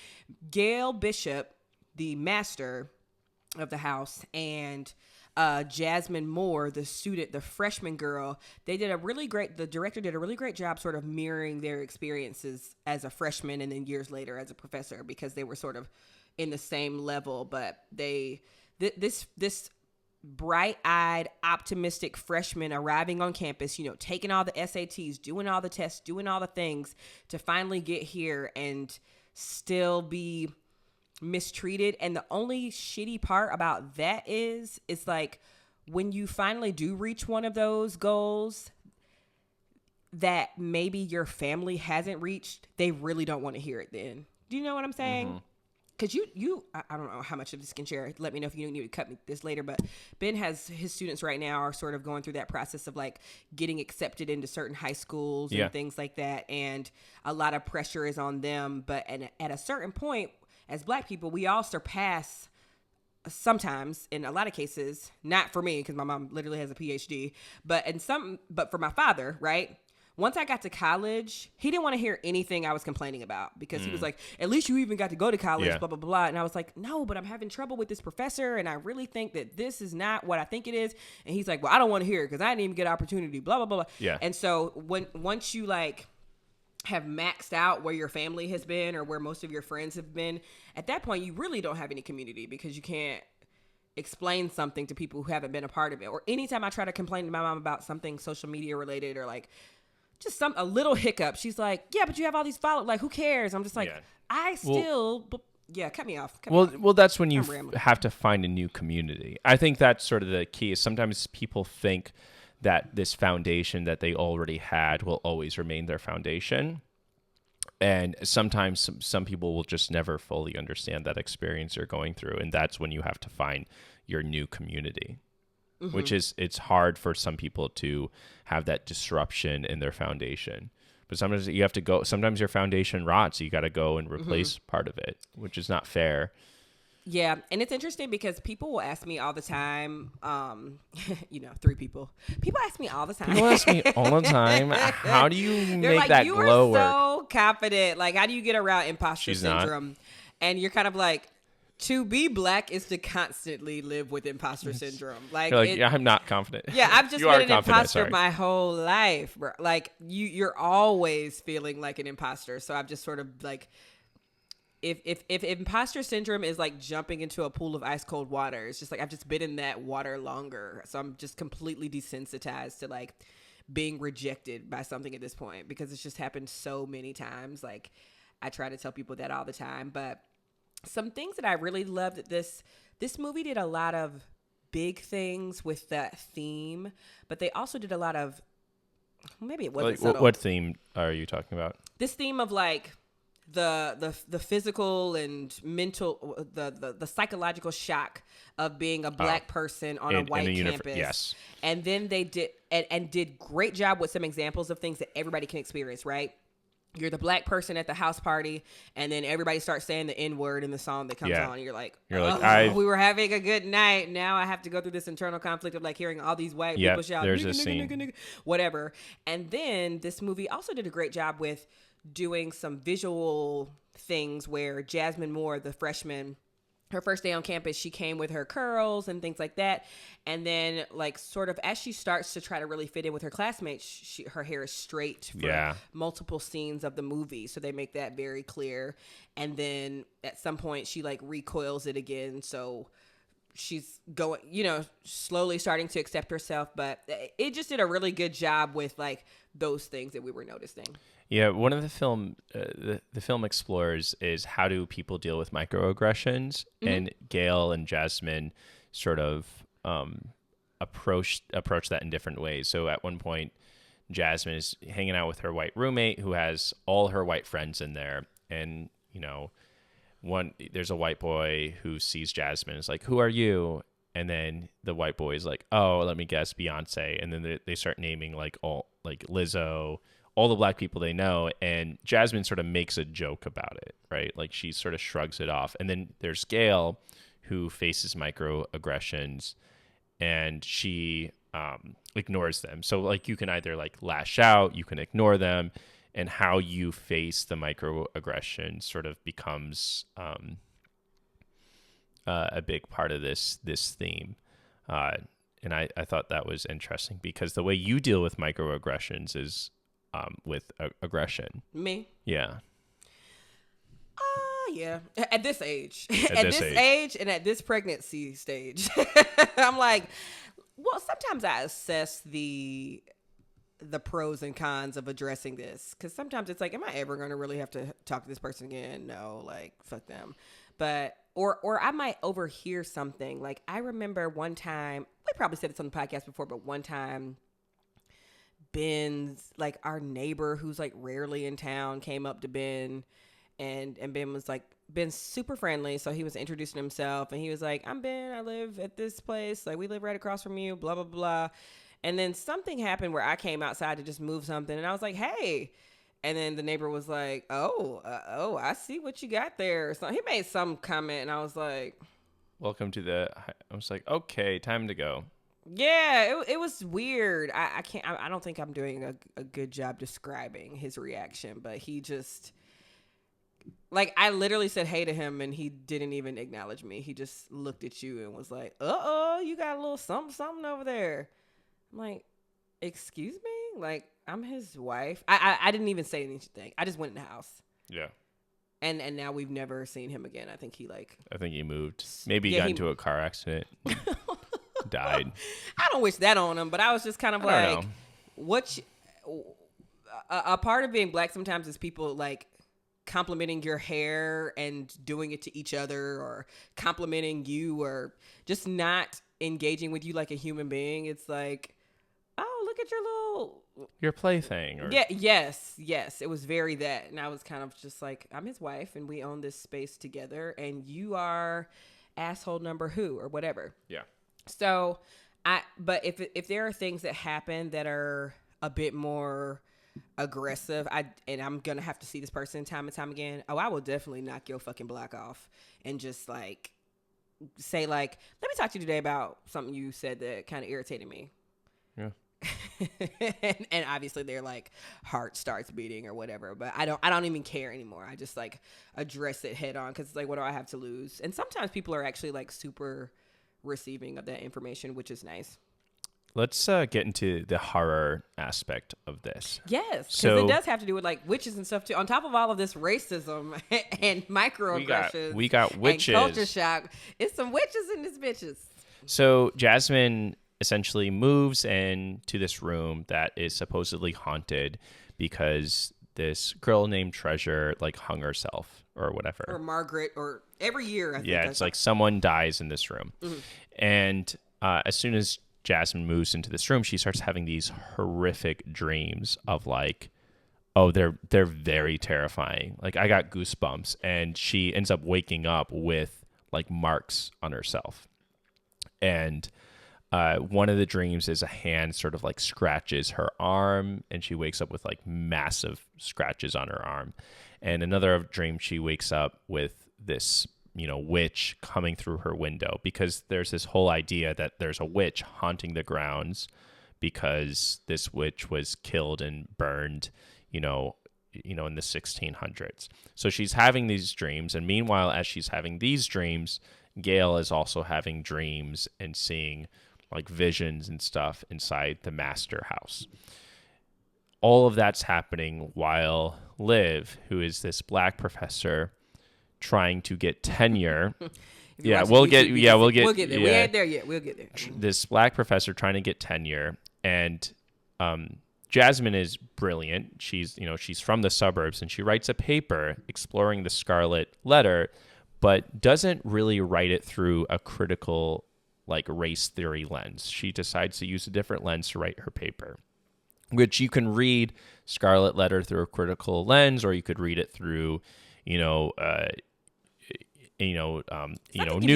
Gail Bishop, the master of the house, and Jasmine Moore, the student, the freshman girl, the director did a really great job sort of mirroring their experiences as a freshman and then years later as a professor, because they were sort of in the same level. But this bright-eyed, optimistic freshman arriving on campus, taking all the SATs, doing all the tests, doing all the things to finally get here and still be mistreated. And the only shitty part about that is, it's like, when you finally do reach one of those goals that maybe your family hasn't reached, they really don't want to hear it then. Do you know what I'm saying? Mm-hmm. Because I don't know how much of this can share. Let me know if you need to cut me this later. But Ben has his students right now are sort of going through that process of like getting accepted into certain high schools and things like that. And a lot of pressure is on them. But at a certain point, as Black people, we all surpass sometimes, in a lot of cases, not for me, because my mom literally has a PhD, but for my father, right? Once I got to college, he didn't want to hear anything I was complaining about, because he was like, at least you even got to go to college, blah, blah, blah. And I was like, no, but I'm having trouble with this professor, and I really think that this is not what I think it is. And he's like, well, I don't want to hear it because I didn't even get opportunity, blah, blah, blah. Yeah. And so once you like have maxed out where your family has been or where most of your friends have been, at that point, you really don't have any community, because you can't explain something to people who haven't been a part of it. Or anytime I try to complain to my mom about something social media related, or like just a little hiccup, she's like, yeah, but you have all these followers, like, who cares? I'm just like, cut me off. Well, that's when you have to find a new community. I think that's sort of the key. Is sometimes people think that this foundation that they already had will always remain their foundation. And sometimes some people will just never fully understand that experience you're going through. And that's when you have to find your new community. Mm-hmm. Which is, it's hard for some people to have that disruption in their foundation. But sometimes you have to go, sometimes your foundation rots. So you got to go and replace part of it, which is not fair. Yeah. And it's interesting because people will ask me all the time, 3 people. People ask me all the time. People ask me all the time, how do you make like, that glow work? You are so confident. Like, how do you get around imposter syndrome? Not. And you're kind of like, To be black is to constantly live with imposter syndrome. Like, yeah, I'm not confident. Yeah, I've just You been are an confident, imposter sorry. my whole life, bro. Like, you're always feeling like an imposter. So I've just sort of like, if imposter syndrome is like jumping into a pool of ice cold water, it's just like I've just been in that water longer. So I'm just completely desensitized to like being rejected by something at this point because it's just happened so many times. Like, I try to tell people that all the time, but some things that I really loved that this movie did a lot of big things with that theme, but they also did a lot of, maybe it wasn't subtle. What theme are you talking about? This theme of like the physical and mental, the psychological shock of being a black person on a white campus. Yes. And then they did and did great job with some examples of things that everybody can experience, right? You're the black person at the house party, and then everybody starts saying the N-word in the song that comes on. And you're like, we were having a good night. Now I have to go through this internal conflict of like hearing all these white people shout, there's nigga, a nigga, scene. nigga, nigga, whatever. And then this movie also did a great job with doing some visual things where Jasmine Moore, the freshman, her first day on campus, she came with her curls and things like that. And then like sort of as she starts to try to really fit in with her classmates, her hair is straight for multiple scenes of the movie. So they make that very clear. And then at some point she like recoils it again. So she's going, slowly starting to accept herself. But it just did a really good job with like those things that we were noticing. Yeah, one of the film explores is how do people deal with microaggressions, and Gail and Jasmine sort of approach that in different ways. So at one point, Jasmine is hanging out with her white roommate who has all her white friends in there, and there's a white boy who sees Jasmine, is like, "Who are you?" And then the white boy is like, "Oh, let me guess, Beyonce." And then they start naming like Lizzo, all the black people they know, and Jasmine sort of makes a joke about it, right? Like she sort of shrugs it off. And then there's Gail, who faces microaggressions, and she ignores them. So like you can either like lash out, you can ignore them, and how you face the microaggression sort of becomes a big part of this theme. And I thought that was interesting because the way you deal with microaggressions is with aggression. Me? Yeah. Yeah. At this age. At this age and at this pregnancy stage. I'm like, well, sometimes I assess the pros and cons of addressing this. Because sometimes it's like, am I ever going to really have to talk to this person again? No, like, fuck them. But, or I might overhear something. Like, I remember one time, we probably said this on the podcast before, but one time, Ben's, like, our neighbor who's, like, rarely in town came up to Ben, and Ben was, like, Ben's super friendly, so he was introducing himself, and he was like, I'm Ben, I live at this place, like, we live right across from you, blah, blah, blah. And then something happened where I came outside to just move something, and I was like, hey. And then the neighbor was like, oh, I see what you got there. So he made some comment, and I was like, welcome to I was like, okay, time to go. Yeah, it was weird. I don't think I'm doing a good job describing his reaction, but he just, like, I literally said hey to him and he didn't even acknowledge me. He just looked at you and was like, you got a little something over there. I'm like, excuse me? Like, I'm his wife. I didn't even say anything. I just went in the house. Yeah. And now we've never seen him again. I think he moved. Maybe he got into a car accident. Died. I don't wish that on him, but I was just kind of like, a part of being black sometimes is people like complimenting your hair and doing it to each other, or complimenting you, or just not engaging with you like a human being. It's like, oh, look at your plaything. Or... Yeah, yes. It was very that. And I was kind of just like, I'm his wife and we own this space together, and you are asshole number who or whatever. Yeah. So but if there are things that happen that are a bit more aggressive, and I'm going to have to see this person time and time again, I will definitely knock your fucking block off and just like say like, let me talk to you today about something you said that kind of irritated me. Yeah. and obviously their like heart starts beating or whatever. But I don't even care anymore. I just like address it head on because it's like, what do I have to lose? And sometimes people are actually like super receiving of that information, which is nice. Let's get into the horror aspect of this. Yes, because So- it does have to do with like witches and stuff too. On top of all of this racism and microaggressions, We got witches. and culture shock. It's some witches in this bitches. So Jasmine essentially moves into this room that is supposedly haunted because this girl named Treasure like hung herself or whatever. Or Margaret, or every year. I think Yeah, that's it's like someone dies in this room. Mm-hmm. And as soon as Jasmine moves into this room, she starts having these horrific dreams of like, oh, they're very terrifying. Like I got goosebumps, and she ends up waking up with like marks on herself. And one of the dreams is a hand sort of like scratches her arm, and she wakes up with like massive scratches on her arm. And another dream, she wakes up with this, witch coming through her window, because there's this whole idea that there's a witch haunting the grounds because this witch was killed and burned, in the 1600s. So she's having these dreams, and meanwhile, as she's having these dreams, Gail is also having dreams and seeing like visions and stuff inside the master house. All of that's happening while Liv, who is this black professor trying to get tenure. We'll get there. Yeah. We Yeah. ain't there yet. We'll get there. This black professor trying to get tenure, and Jasmine is brilliant. She's from the suburbs, and she writes a paper exploring the Scarlet Letter, but doesn't really write it through a critical like race theory lens. She decides to use a different lens to write her paper, which you can read Scarlet Letter through a critical lens, or you could read it through, new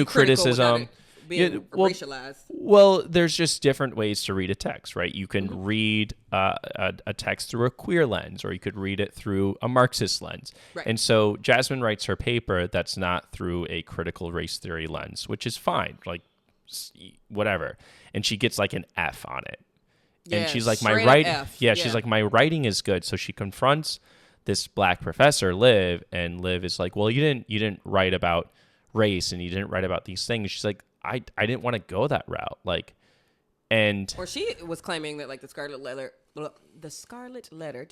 criticism. Being racialized. Well, there's just different ways to read a text, right? You can read a text through a queer lens, or you could read it through a Marxist lens. Right. And so Jasmine writes her paper that's not through a critical race theory lens, which is fine, like whatever. And she gets like an F on it. And she's like, my writing, she's like, my writing is good. So she confronts this black professor, Liv, and Liv is like, well, you didn't write about race, and you didn't write about these things. She's like, I didn't want to go that route. Like, and or she was claiming that like the Scarlet Letter. Did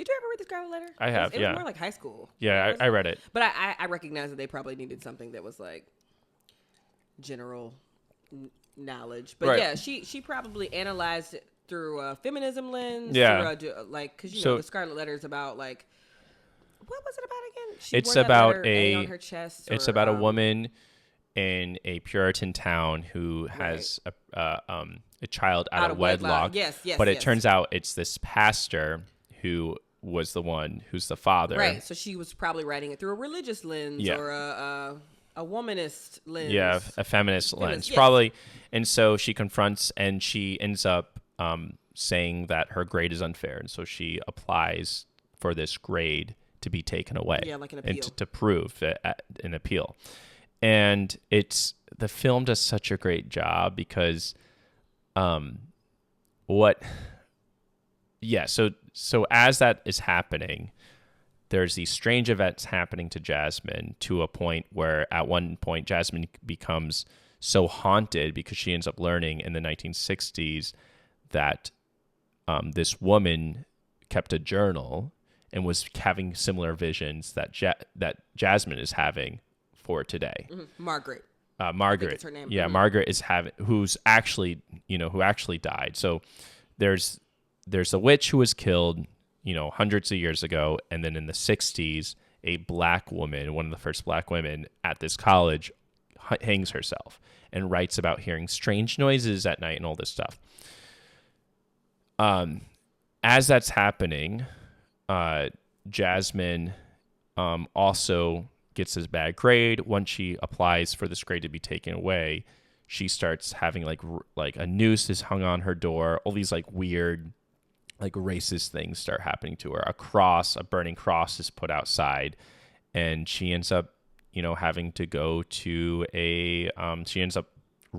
you ever read the Scarlet Letter? I have. It was more like high school. Yeah, I read it. But I recognize that they probably needed something that was like general knowledge. But right. yeah, she probably analyzed it through a feminism lens. Yeah. Because So the Scarlet Letter is about like, what was it about again? It's wore that about letter A on her chest. It's or, about a woman in a Puritan town who has a child out of wedlock. Yes. But it turns out it's this pastor who was the one who's the father. Right. So she was probably writing it through a religious lens or a womanist lens. Yeah, a feminist lens, yes. probably. And so she confronts, and she ends up saying that her grade is unfair, and so she applies for this grade to be taken away. Yeah, like an appeal. And to prove an appeal. And the film does such a great job because so as that is happening, there's these strange events happening to Jasmine, to a point where at one point Jasmine becomes so haunted because she ends up learning in the 1960s that this woman kept a journal and was having similar visions that Jasmine is having for today. Mm-hmm. Margaret. Margaret. It's her name. Yeah, Mm-hmm. Margaret is who actually died. So there's a witch who was killed, hundreds of years ago, and then in the 60s, a black woman, one of the first black women at this college, hangs herself and writes about hearing strange noises at night and all this stuff. As that's happening, Jasmine also gets this bad grade. Once she applies for this grade to be taken away, she starts having like a noose is hung on her door. All these like weird, like racist things start happening to her. A burning cross is put outside, and she ends up, having to go to she ends up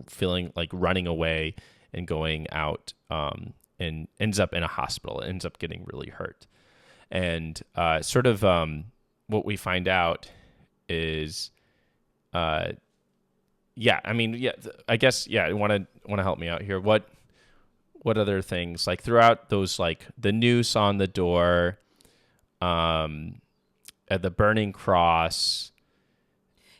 feeling like running away and going out and ends up in a hospital, ends up getting really hurt. And what we find out is, I guess, want to help me out here. What other things, like throughout those, like the noose on the door, at the burning cross.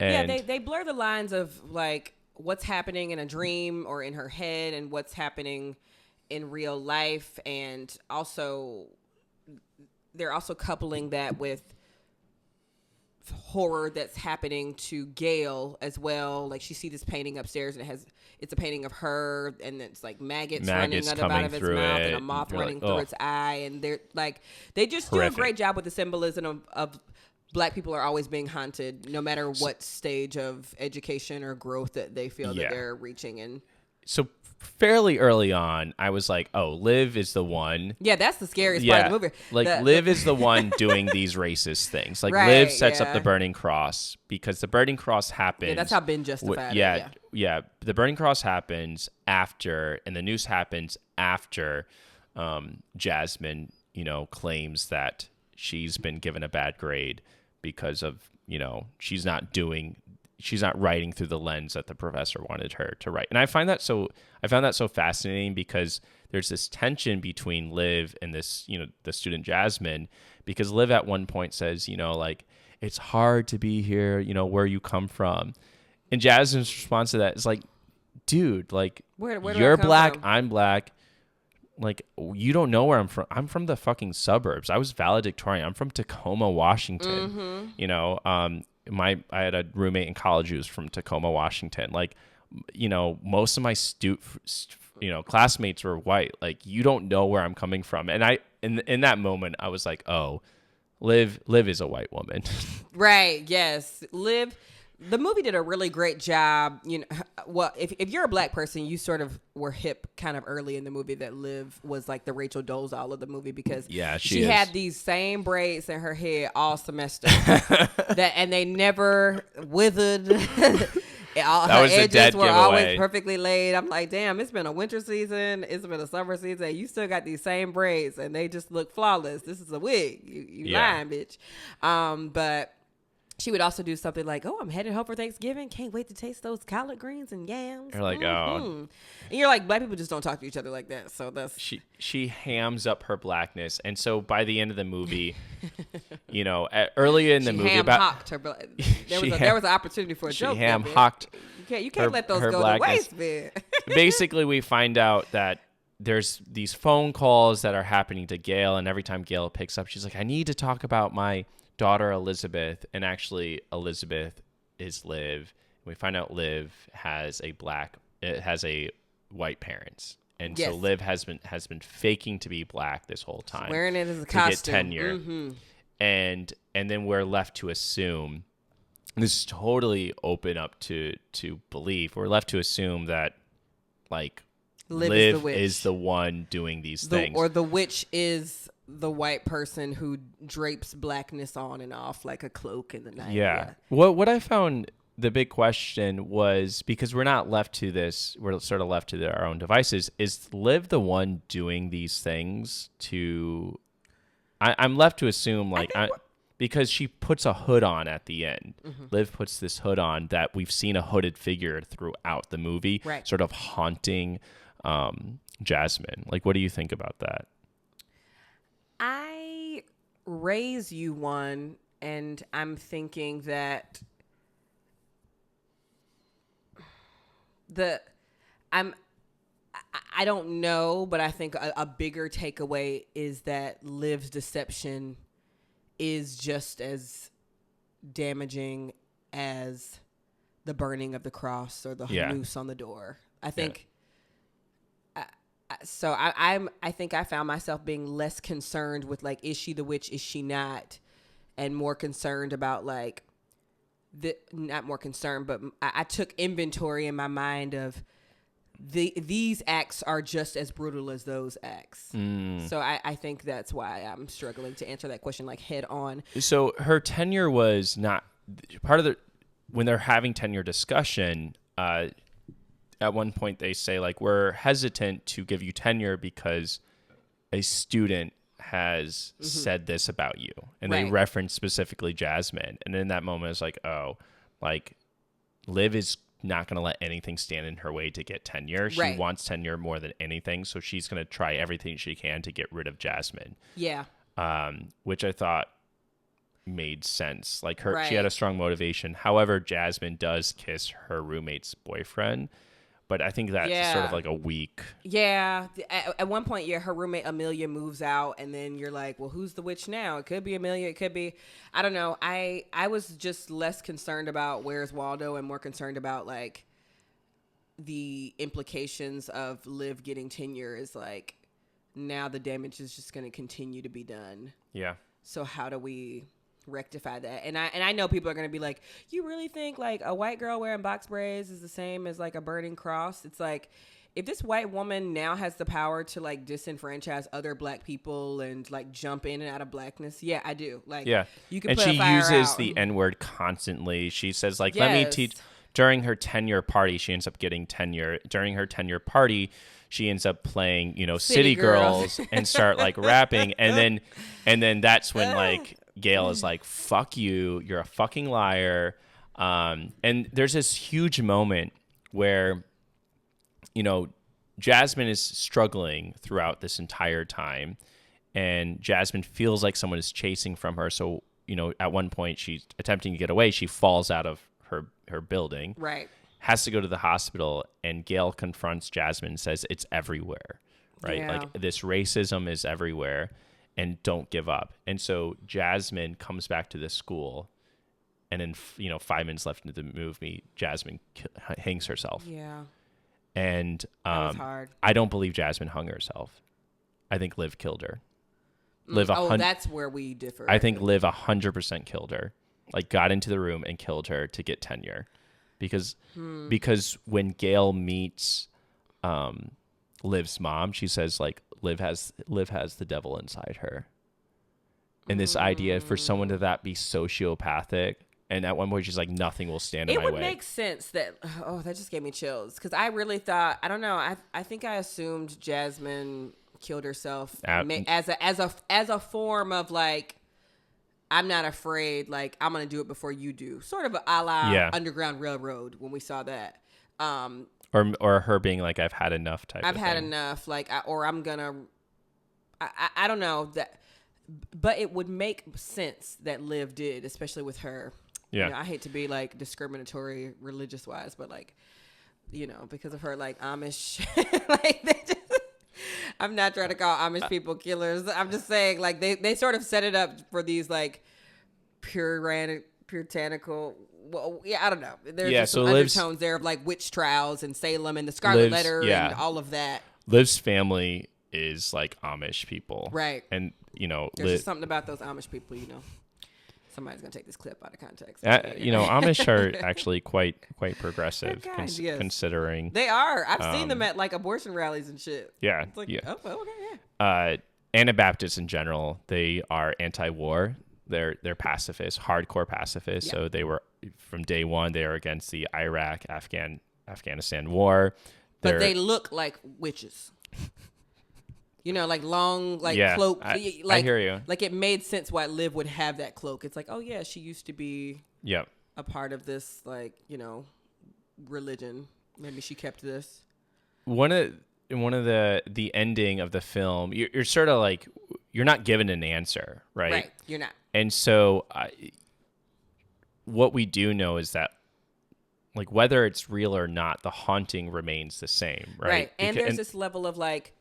And they blur the lines of like what's happening in a dream or in her head and what's happening in real life. And also they're also coupling that with horror that's happening to Gail as well. Like she sees this painting upstairs and it's a painting of her, and it's like maggots running out of its mouth and a moth running through its eye. And they're like, they just do a great job with the symbolism of Black people are always being haunted, no matter what stage of education or growth that they feel that they're reaching in. So fairly early on, I was like, oh, Liv is the one. Yeah, that's the scariest part of the movie. Like, Liv is the one doing these racist things. Like, Liv sets up the burning cross, because the burning cross happens. Yeah, that's how Ben justified it. Yeah. The burning cross happens after, and the noose happens after Jasmine, claims that she's been given a bad grade because of, she's not writing through the lens that the professor wanted her to write. And I found that so fascinating, because there's this tension between Liv and this, the student Jasmine, because Liv at one point says, like, it's hard to be here, where you come from. And Jasmine's response to that is like, dude, like, where you're Black, from? I'm Black. Like, you don't know where I'm from. I'm from the fucking suburbs. I was valedictorian. I'm from Tacoma, Washington. Mm-hmm. I had a roommate in college who was from Tacoma, Washington. Like, most of my classmates were white. Like, you don't know where I'm coming from. And in that moment, I was like, oh, Liv is a white woman. Right. Yes. Liv. The movie did a really great job. Well, if you're a Black person, you sort of were hip kind of early in the movie that Liv was like the Rachel Dolezal of the movie, because she had these same braids in her head all semester, and they never withered. Her edges were always perfectly laid. I'm like, damn, it's been a winter season, it's been a summer season, you still got these same braids and they just look flawless. This is a wig. You lying, bitch. But she would also do something like, oh, I'm headed home for Thanksgiving. Can't wait to taste those collard greens and yams. You're like, oh. And you're like, Black people just don't talk to each other like that. So that's... She hams up her Blackness. And so by the end of the movie, earlier in the movie... ham-hocked her... There was an opportunity for a joke. She ham-hocked You can't let those go to waste, man. Basically, we find out that there's these phone calls that are happening to Gail. And every time Gail picks up, she's like, I need to talk about my daughter Elizabeth. And actually Elizabeth is Liv. We find out Liv has a white parents, and so Liv has been faking to be Black this whole time, wearing it as a costume, get tenure. Mm-hmm. And then we're left to assume, this is totally open up to belief, we're left to assume that like Liv is the one doing these things, or the witch is the white person who drapes Blackness on and off like a cloak in the night. Yeah. What I found the big question was, because we're not left to this, we're sort of left to our own devices, is Liv the one doing these things to... I'm left to assume, like, because she puts a hood on at the end. Mm-hmm. Liv puts this hood on that we've seen a hooded figure throughout the movie, sort of haunting Jasmine. Like, what do you think about that? I raise you one, and I'm thinking that I don't know, but I think a bigger takeaway is that Liv's deception is just as damaging as the burning of the cross or the noose on the door. I think. So I think I found myself being less concerned with like, is she the witch? Is she not? And more concerned about like not more concerned, but I took inventory in my mind of these acts are just as brutal as those acts. So I think that's why I'm struggling to answer that question like head on. So her tenure was not part of when they're having tenure discussion, at one point they say like, we're hesitant to give you tenure because a student has said this about you, and they Right. reference specifically Jasmine, and in that moment it's like, oh, like Liv is not going to let anything stand in her way to get tenure. She Right. wants tenure more than anything, so she's going to try everything she can to get rid of Jasmine. Yeah. Which I thought made sense. Like she Right. had a strong motivation. However, Jasmine does kiss her roommate's boyfriend, but I think that's sort of Yeah. like a weak. Yeah. At one point, her roommate Amelia moves out, and then you're like, well, who's the witch now? It could be Amelia. It could be, I don't know. I was just less concerned about Where's Waldo and more concerned about like the implications of Liv getting tenure is like now the damage is just going to continue to be done. Yeah. So how do we rectify that? And I know people are going to be like, you really think like a white girl wearing box braids is the same as like a burning cross? It's like, if this white woman now has the power to like disenfranchise other black people and like jump in and out of blackness, yeah, I do. Like, Yeah. you can And put she a fire uses out. the N-word constantly. She says like, let me Yes. teach. During her tenure party, she ends up getting tenure. During her tenure party, she ends up playing, City Girls and start like rapping. And then that's when like Gail is like, fuck you. You're a fucking liar. And there's this huge moment where, Jasmine is struggling throughout this entire time. And Jasmine feels like someone is chasing from her. So, at one point she's attempting to get away. She falls out of her building. Right. Has to go to the hospital, and Gail confronts Jasmine and says it's everywhere, right? Yeah. Like this racism is everywhere, and don't give up. And so Jasmine comes back to this school, and then 5 minutes left into the movie, Jasmine hangs herself. Yeah. And That was hard. I don't believe Jasmine hung herself. I think Liv killed her. That's where we differ. I think Liv 100% killed her. Like got into the room and killed her to get tenure, because when Gail meets Liv's mom, she says like Liv has the devil inside her, and this idea for someone to that be sociopathic, and at one point she's like nothing will stand in my way. It would make sense that that just gave me chills because I really thought I don't know I think I assumed Jasmine killed herself as a form of like, I'm not afraid, like I'm gonna do it before you do, sort of a la Underground Railroad when we saw that, or her being like I've had enough type. I've of had thing. enough, like I'm gonna, I don't know that, but it would make sense that Liv did, especially with her. Yeah, I hate to be like discriminatory religious wise, but like, because of her like Amish, like they just. I'm not trying to call Amish people killers. I'm just saying, like, they sort of set it up for these, like, puritanical, well, yeah, I don't know. There's just some undertones there of, like, witch trials and Salem and the Scarlet Letter and all of that. Liv's family is, like, Amish people. Right. And, there's just something about those Amish people, Somebody's going to take this clip out of context. Amish are actually quite progressive, yes. considering. They are. I've seen them at, like, abortion rallies and shit. Yeah. It's like, yeah. Oh, okay, yeah. Anabaptists in general, they are anti-war. They're pacifists, hardcore pacifists. Yeah. So they were, from day one, they are against the Afghanistan war. But they look like witches. Like long, like cloak. I hear you. Like it made sense why Liv would have that cloak. It's like, oh yeah, she used to be a part of this, like, religion. Maybe she kept this. One of the ending of the film, you're sort of like, you're not given an answer, right? Right, you're not. And so what we do know is that, like, whether it's real or not, the haunting remains the same, right? Right, and there's this level of like,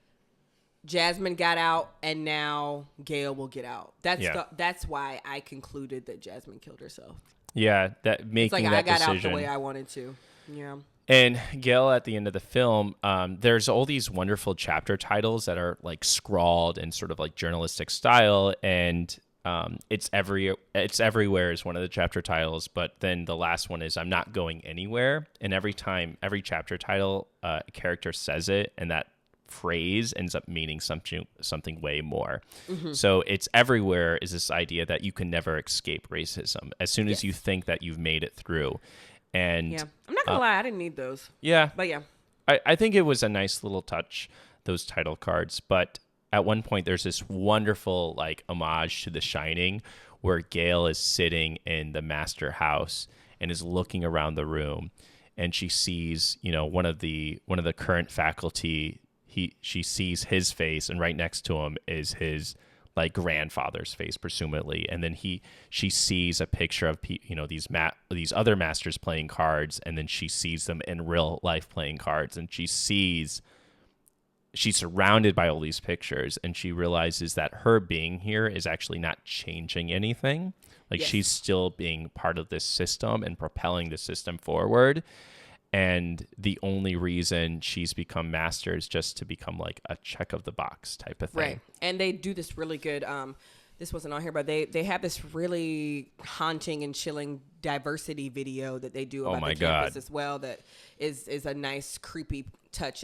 Jasmine got out, and now Gail will get out. That's why I concluded that Jasmine killed herself. Yeah, that making it's like that I got decision out the way I wanted to. Yeah. And Gail, at the end of the film, there's all these wonderful chapter titles that are like scrawled in sort of like journalistic style, and it's everywhere is one of the chapter titles. But then the last one is I'm not going anywhere, and every chapter title, a character says it, and that phrase ends up meaning something way more. Mm-hmm. So it's everywhere is this idea that you can never escape racism as soon as you think that you've made it through. And yeah, I'm not gonna lie, I didn't need those. Yeah, but yeah, I think it was a nice little touch, those title cards. But at one point there's this wonderful like homage to The Shining where Gail is sitting in the master house and is looking around the room, and she sees, you know, one of the current faculty. She sees his face, and right next to him is his like grandfather's face, presumably. And then she sees a picture of these other masters playing cards, and then she sees them in real life playing cards, and she's surrounded by all these pictures, and she realizes that her being here is actually not changing anything. Like Yes. she's still being part of this system and propelling the system forward. And the only reason she's become master is just to become like a check of the box type of thing. Right. And they do this really good, this wasn't on here, but they have this really haunting and chilling diversity video that they do about my the campus God. as well. That is a nice, creepy touch.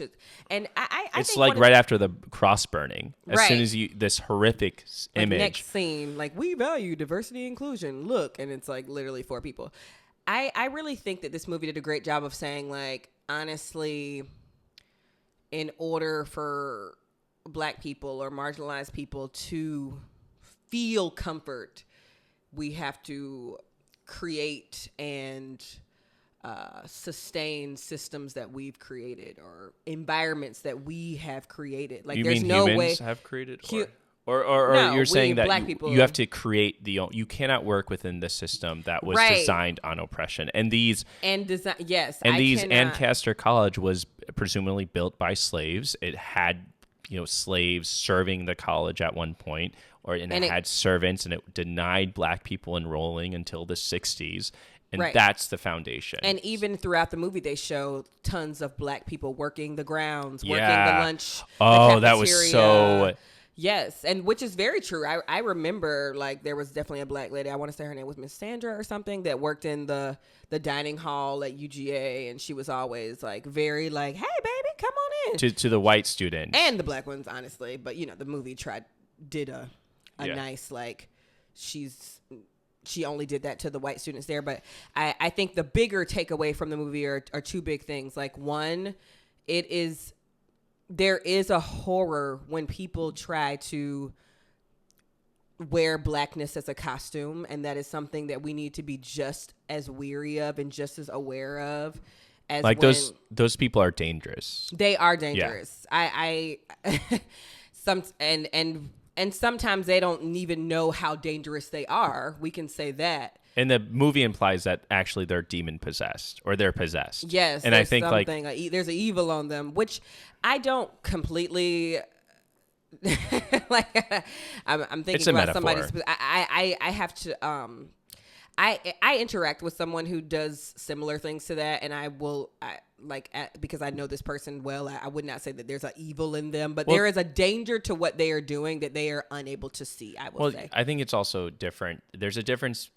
And I It's think like right after the cross burning. As Right. soon as this horrific like image. next scene, like, we value diversity and inclusion. Look, and it's like literally 4 people. I really think that this movie did a great job of saying, like, honestly, in order for Black people or marginalized people to feel comfort, we have to create and sustain systems that we've created or environments that we have created. Like, You there's mean no humans way have created? Hu- Or No, you're saying that Black people. you have to create you cannot work within the system that was Right. designed on oppression. And these and design. Yes, and I these cannot- Ancaster College was presumably built by slaves. It had, you know, slaves serving the college at one point, and it had servants, and it denied Black people enrolling until the 60s. And Right. that's the foundation. And even throughout the movie, they show tons of Black people working the grounds, working Yeah. the lunch. Oh, the that was cafeteria. so. Yes, and which is very true. I remember, like, there was definitely a Black lady. I want to say her name was Miss Sandra or something, that worked in the dining hall at UGA, and she was always like very like, "Hey, baby, come on in." To the white students. And the Black ones, honestly, but you know, the movie did a Yeah. nice, like, she only did that to the white students there. But I think the bigger takeaway from the movie are 2 big things. Like, one, there is a horror when people try to wear Blackness as a costume, and that is something that we need to be just as weary of and just as aware of as like when those people are dangerous. they are dangerous. I and sometimes they don't even know how dangerous they are. We can say that. And the movie implies that actually they're demon possessed or they're possessed. Yes, and I think like there's an evil on them, which I don't completely like. I'm thinking It's a about metaphor. somebody. I have to. I interact with someone who does similar things to that, and because I know this person well. I would not say that there's an evil in them, but there is a danger to what they are doing that they are unable to see. I will say. I think it's also different. There's a difference.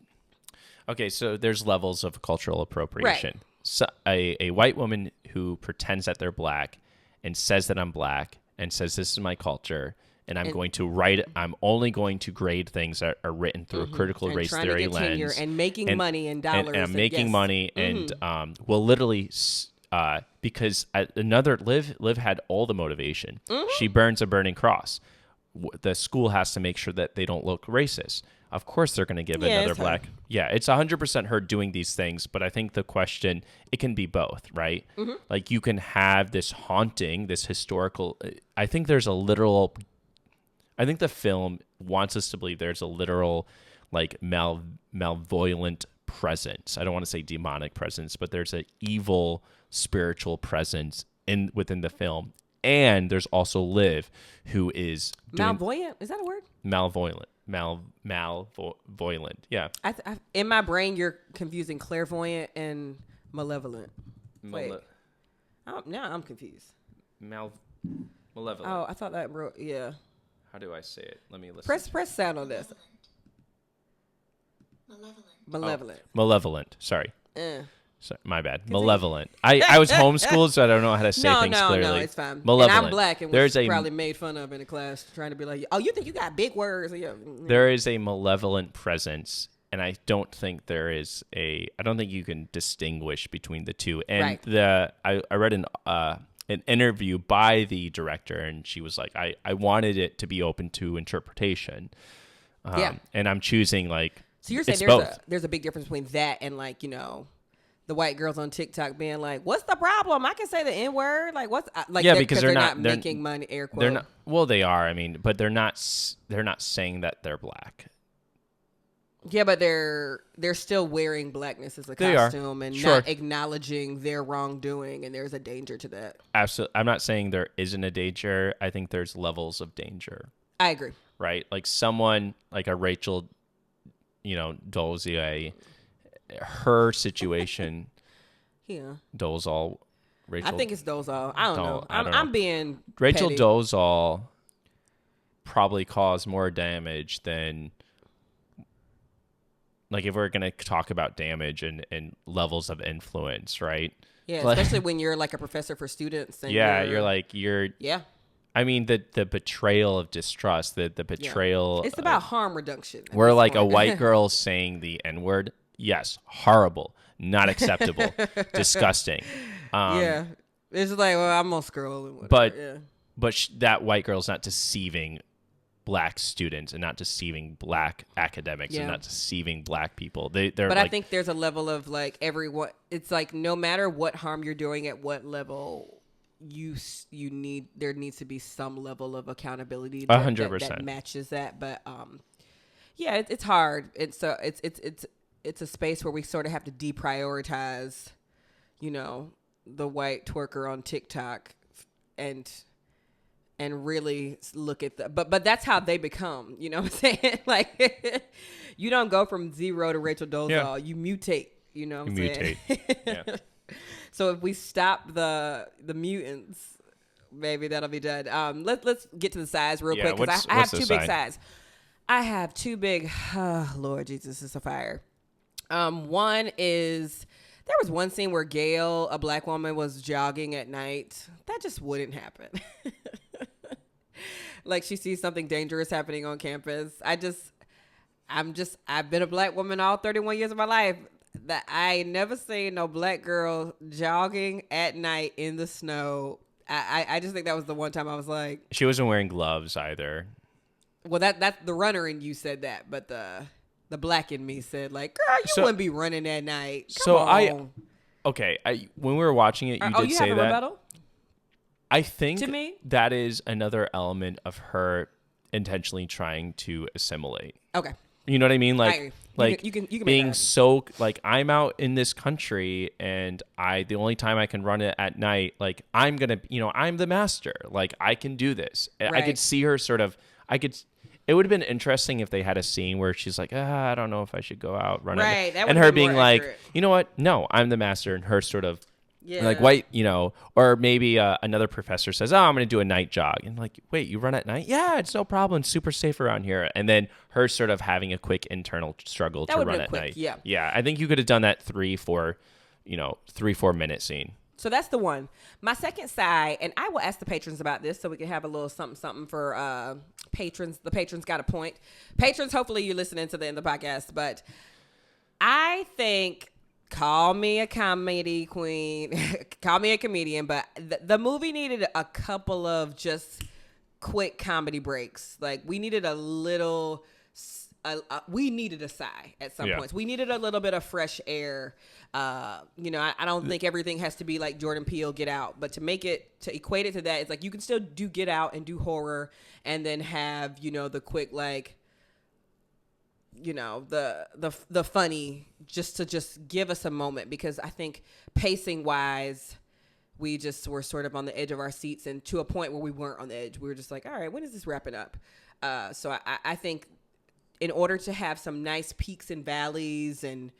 Okay, so there's levels of cultural appropriation. Right. So a white woman who pretends that they're Black and says that I'm Black and says this is my culture and I'm only going to grade things that are written through a critical race theory lens and making money and dollars. and I'm making yes. money and will literally because Liv had all the motivation. She burns a burning cross. The school has to make sure that they don't look racist. Of course, they're going to give another it's Black. her. Yeah, it's 100% her doing these things. But I think the question, it can be both, right? Like you can have this haunting, this historical. I think there's a literal. I think the film wants us to believe there's a literal, like malevolent presence. I don't want to say demonic presence, but there's an evil spiritual presence within the film. And there's also Liv, who is Malvoyant. Is that a word? Malvoyant. Yeah. In my brain, you're confusing clairvoyant and malevolent. Wait. Now I'm confused. Malevolent. Oh, I thought that yeah. How do I say it? Let me listen. Press sound on this. Malevolent. Malevolent. Sorry. Eh. Sorry, my bad. Malevolent. I was homeschooled, so I don't know how to say things clearly. No, it's fine. Malevolent. And I'm Black and was There's probably made fun of in the class trying to be like, oh, you think you got big words? Yeah. There is a malevolent presence, and I don't think I don't think you can distinguish between the two. And Right. I read an interview by the director, and she was like, I wanted it to be open to interpretation. And I'm choosing like, so you're saying there's a big difference between that and like, the white girls on TikTok being like, what's the problem? I can say the N-word. Like, what's like? Yeah, because they're not making money, air quote. They're not. Well, they are. I mean, but they're not saying that they're black. Yeah, but they're still wearing blackness as a costume and not acknowledging their wrongdoing, and there's a danger to that. Absolutely. I'm not saying there isn't a danger. I think there's levels of danger. I agree. Right? Like someone like a Rachel, Dolezal, her situation. Yeah. Dolezal. Rachel. I think it's Dolezal. I don't know. I'm being Rachel petty. Dolezal probably caused more damage than, like, if we're going to talk about damage and levels of influence, right? Yeah, like, especially when you're like a professor for students. And yeah, you're yeah. I mean, the betrayal of distrust, the betrayal. It's about harm reduction. We're like a white girl saying the N-word. Yes, horrible, not acceptable, disgusting. Yeah, it's like, well, I'm gonna scroll. And whatever. But that white girl's not deceiving black students and not deceiving black academics and not deceiving black people. They're. But like, I think there's a level of like everyone. It's like no matter what harm you're doing at what level. There needs to be some level of accountability 100% that matches that, but it's hard. It's a space where we sort of have to deprioritize, the white twerker on TikTok, and really look at but that's how they become. You know what I'm saying? Like you don't go from zero to Rachel Dolezal. You mutate. You know what I'm saying? Yeah. So if we stop the mutants, maybe that'll be done. Let's get to the size real quick because I have two big sides. I have two big. Oh, Lord Jesus, it's a fire. One is there was one scene where Gail, a black woman, was jogging at night. That just wouldn't happen. Like she sees something dangerous happening on campus. I've been a black woman all 31 years of my life. That I ain't never seen no black girl jogging at night in the snow. I just think that was the one time I was like, she wasn't wearing gloves either. Well, that's the runner in you said that, but the black in me said like, girl, you wouldn't be running at night. Come on. When we were watching it, you did say that. Rebuttal? I think to me? That is another element of her intentionally trying to assimilate. Okay. You know what I mean? Like, you can being so like I'm out in this country and the only time I can run it at night, like I'm gonna, I'm the master. Like I can do this. Right. I could see her sort of. It would have been interesting if they had a scene where she's like, I don't know if I should go out run. Right. And her being like, accurate. You know what? No, I'm the master, and her sort of. Yeah. Like white, or maybe another professor says, I'm going to do a night jog. And like, wait, you run at night? Yeah, it's no problem. It's super safe around here. And then her sort of having a quick internal struggle to run at night. Yeah. Yeah. I think you could have done that 3-4 minute scene. So that's the one. My second side, and I will ask the patrons about this so we can have a little something for patrons. The patrons got a point. Patrons, hopefully you're listening to the end of the podcast. But I think... Call me a comedy queen, call me a comedian, but the movie needed a couple of just quick comedy breaks. Like we needed a little, we needed a sigh at some points. We needed a little bit of fresh air. I don't think everything has to be like Jordan Peele, Get Out, but to equate it to that, it's like you can still do Get Out and do horror and then have, the quick like, the funny just to give us a moment, because I think pacing wise we just were sort of on the edge of our seats, and to a point where we weren't on the edge. We were just like, all right, when is this wrapping up? So I think in order to have some nice peaks and valleys and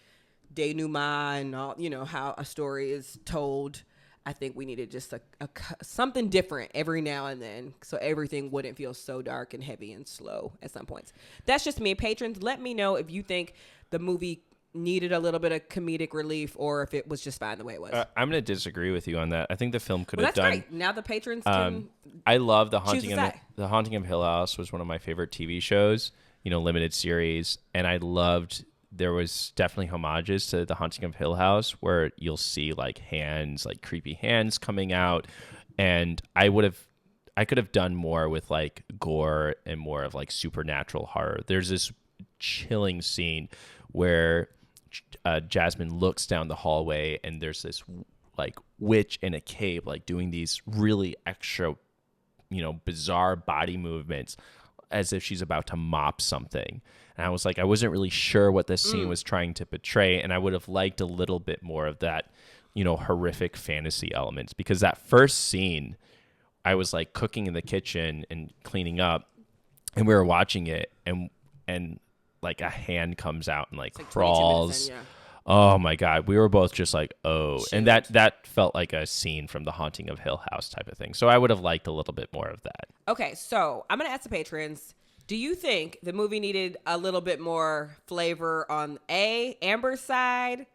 denouement and all, how a story is told, I think we needed just something different every now and then, so everything wouldn't feel so dark and heavy and slow at some points. That's just me. Patrons, let me know if you think the movie needed a little bit of comedic relief or if it was just fine the way it was. I'm going to disagree with you on that. I think the film could have done. That's great. Now the patrons can. I love The Haunting of Hill House was one of my favorite TV shows, limited series, and I loved. There was definitely homages to The Haunting of Hill House where you'll see like hands, like creepy hands coming out. And I could have done more with like gore and more of like supernatural horror. There's this chilling scene where Jasmine looks down the hallway and there's this like witch in a cape, like doing these really extra, bizarre body movements as if she's about to mop something. And I was like, I wasn't really sure what this scene was trying to portray. And I would have liked a little bit more of that, horrific fantasy elements, because that first scene, I was like cooking in the kitchen and cleaning up, and we were watching it, and like a hand comes out and like crawls. Oh my God. We were both just like, oh. Shoot. And that felt like a scene from The Haunting of Hill House type of thing. So I would have liked a little bit more of that. Okay, so I'm going to ask the patrons, do you think the movie needed a little bit more flavor on Amber's side,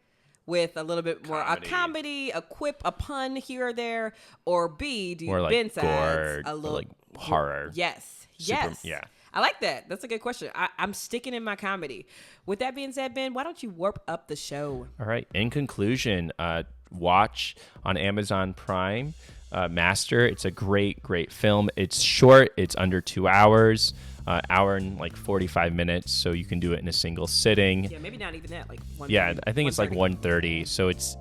with a little bit more a comedy, a quip, a pun here or there, or B, do you like Ben sides gore, a little like horror? Yes. Yeah. I like that. That's a good question. I'm sticking in my comedy. With that being said, Ben, why don't you warp up the show? All right. In conclusion, watch on Amazon Prime, Master. It's a great, great film. It's short. It's under 2 hours. Hour and like 45 minutes, so you can do it in a single sitting. Yeah, maybe not even that. Like 1:30. Yeah, I think it's like 1:30. So it's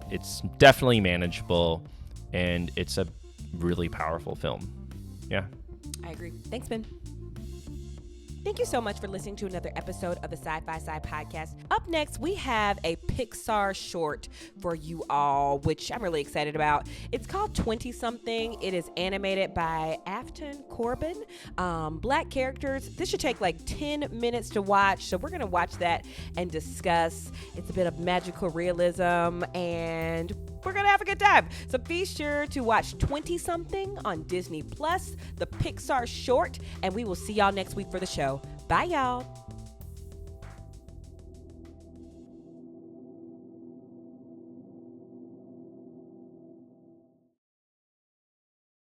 definitely manageable, and it's a really powerful film. Yeah, I agree. Thanks, Ben. Thank you so much for listening to another episode of the Sci-Fi Side Podcast. Up next, we have a Pixar short for you all, which I'm really excited about. It's called 20-something. It is animated by Aphton, Corbin. Black characters. This should take like 10 minutes to watch, so we're going to watch that and discuss. It's a bit of magical realism, and we're going to have a good time. So be sure to watch 20-something on Disney+, the Pixar short, and we will see y'all next week for the show. Bye, y'all.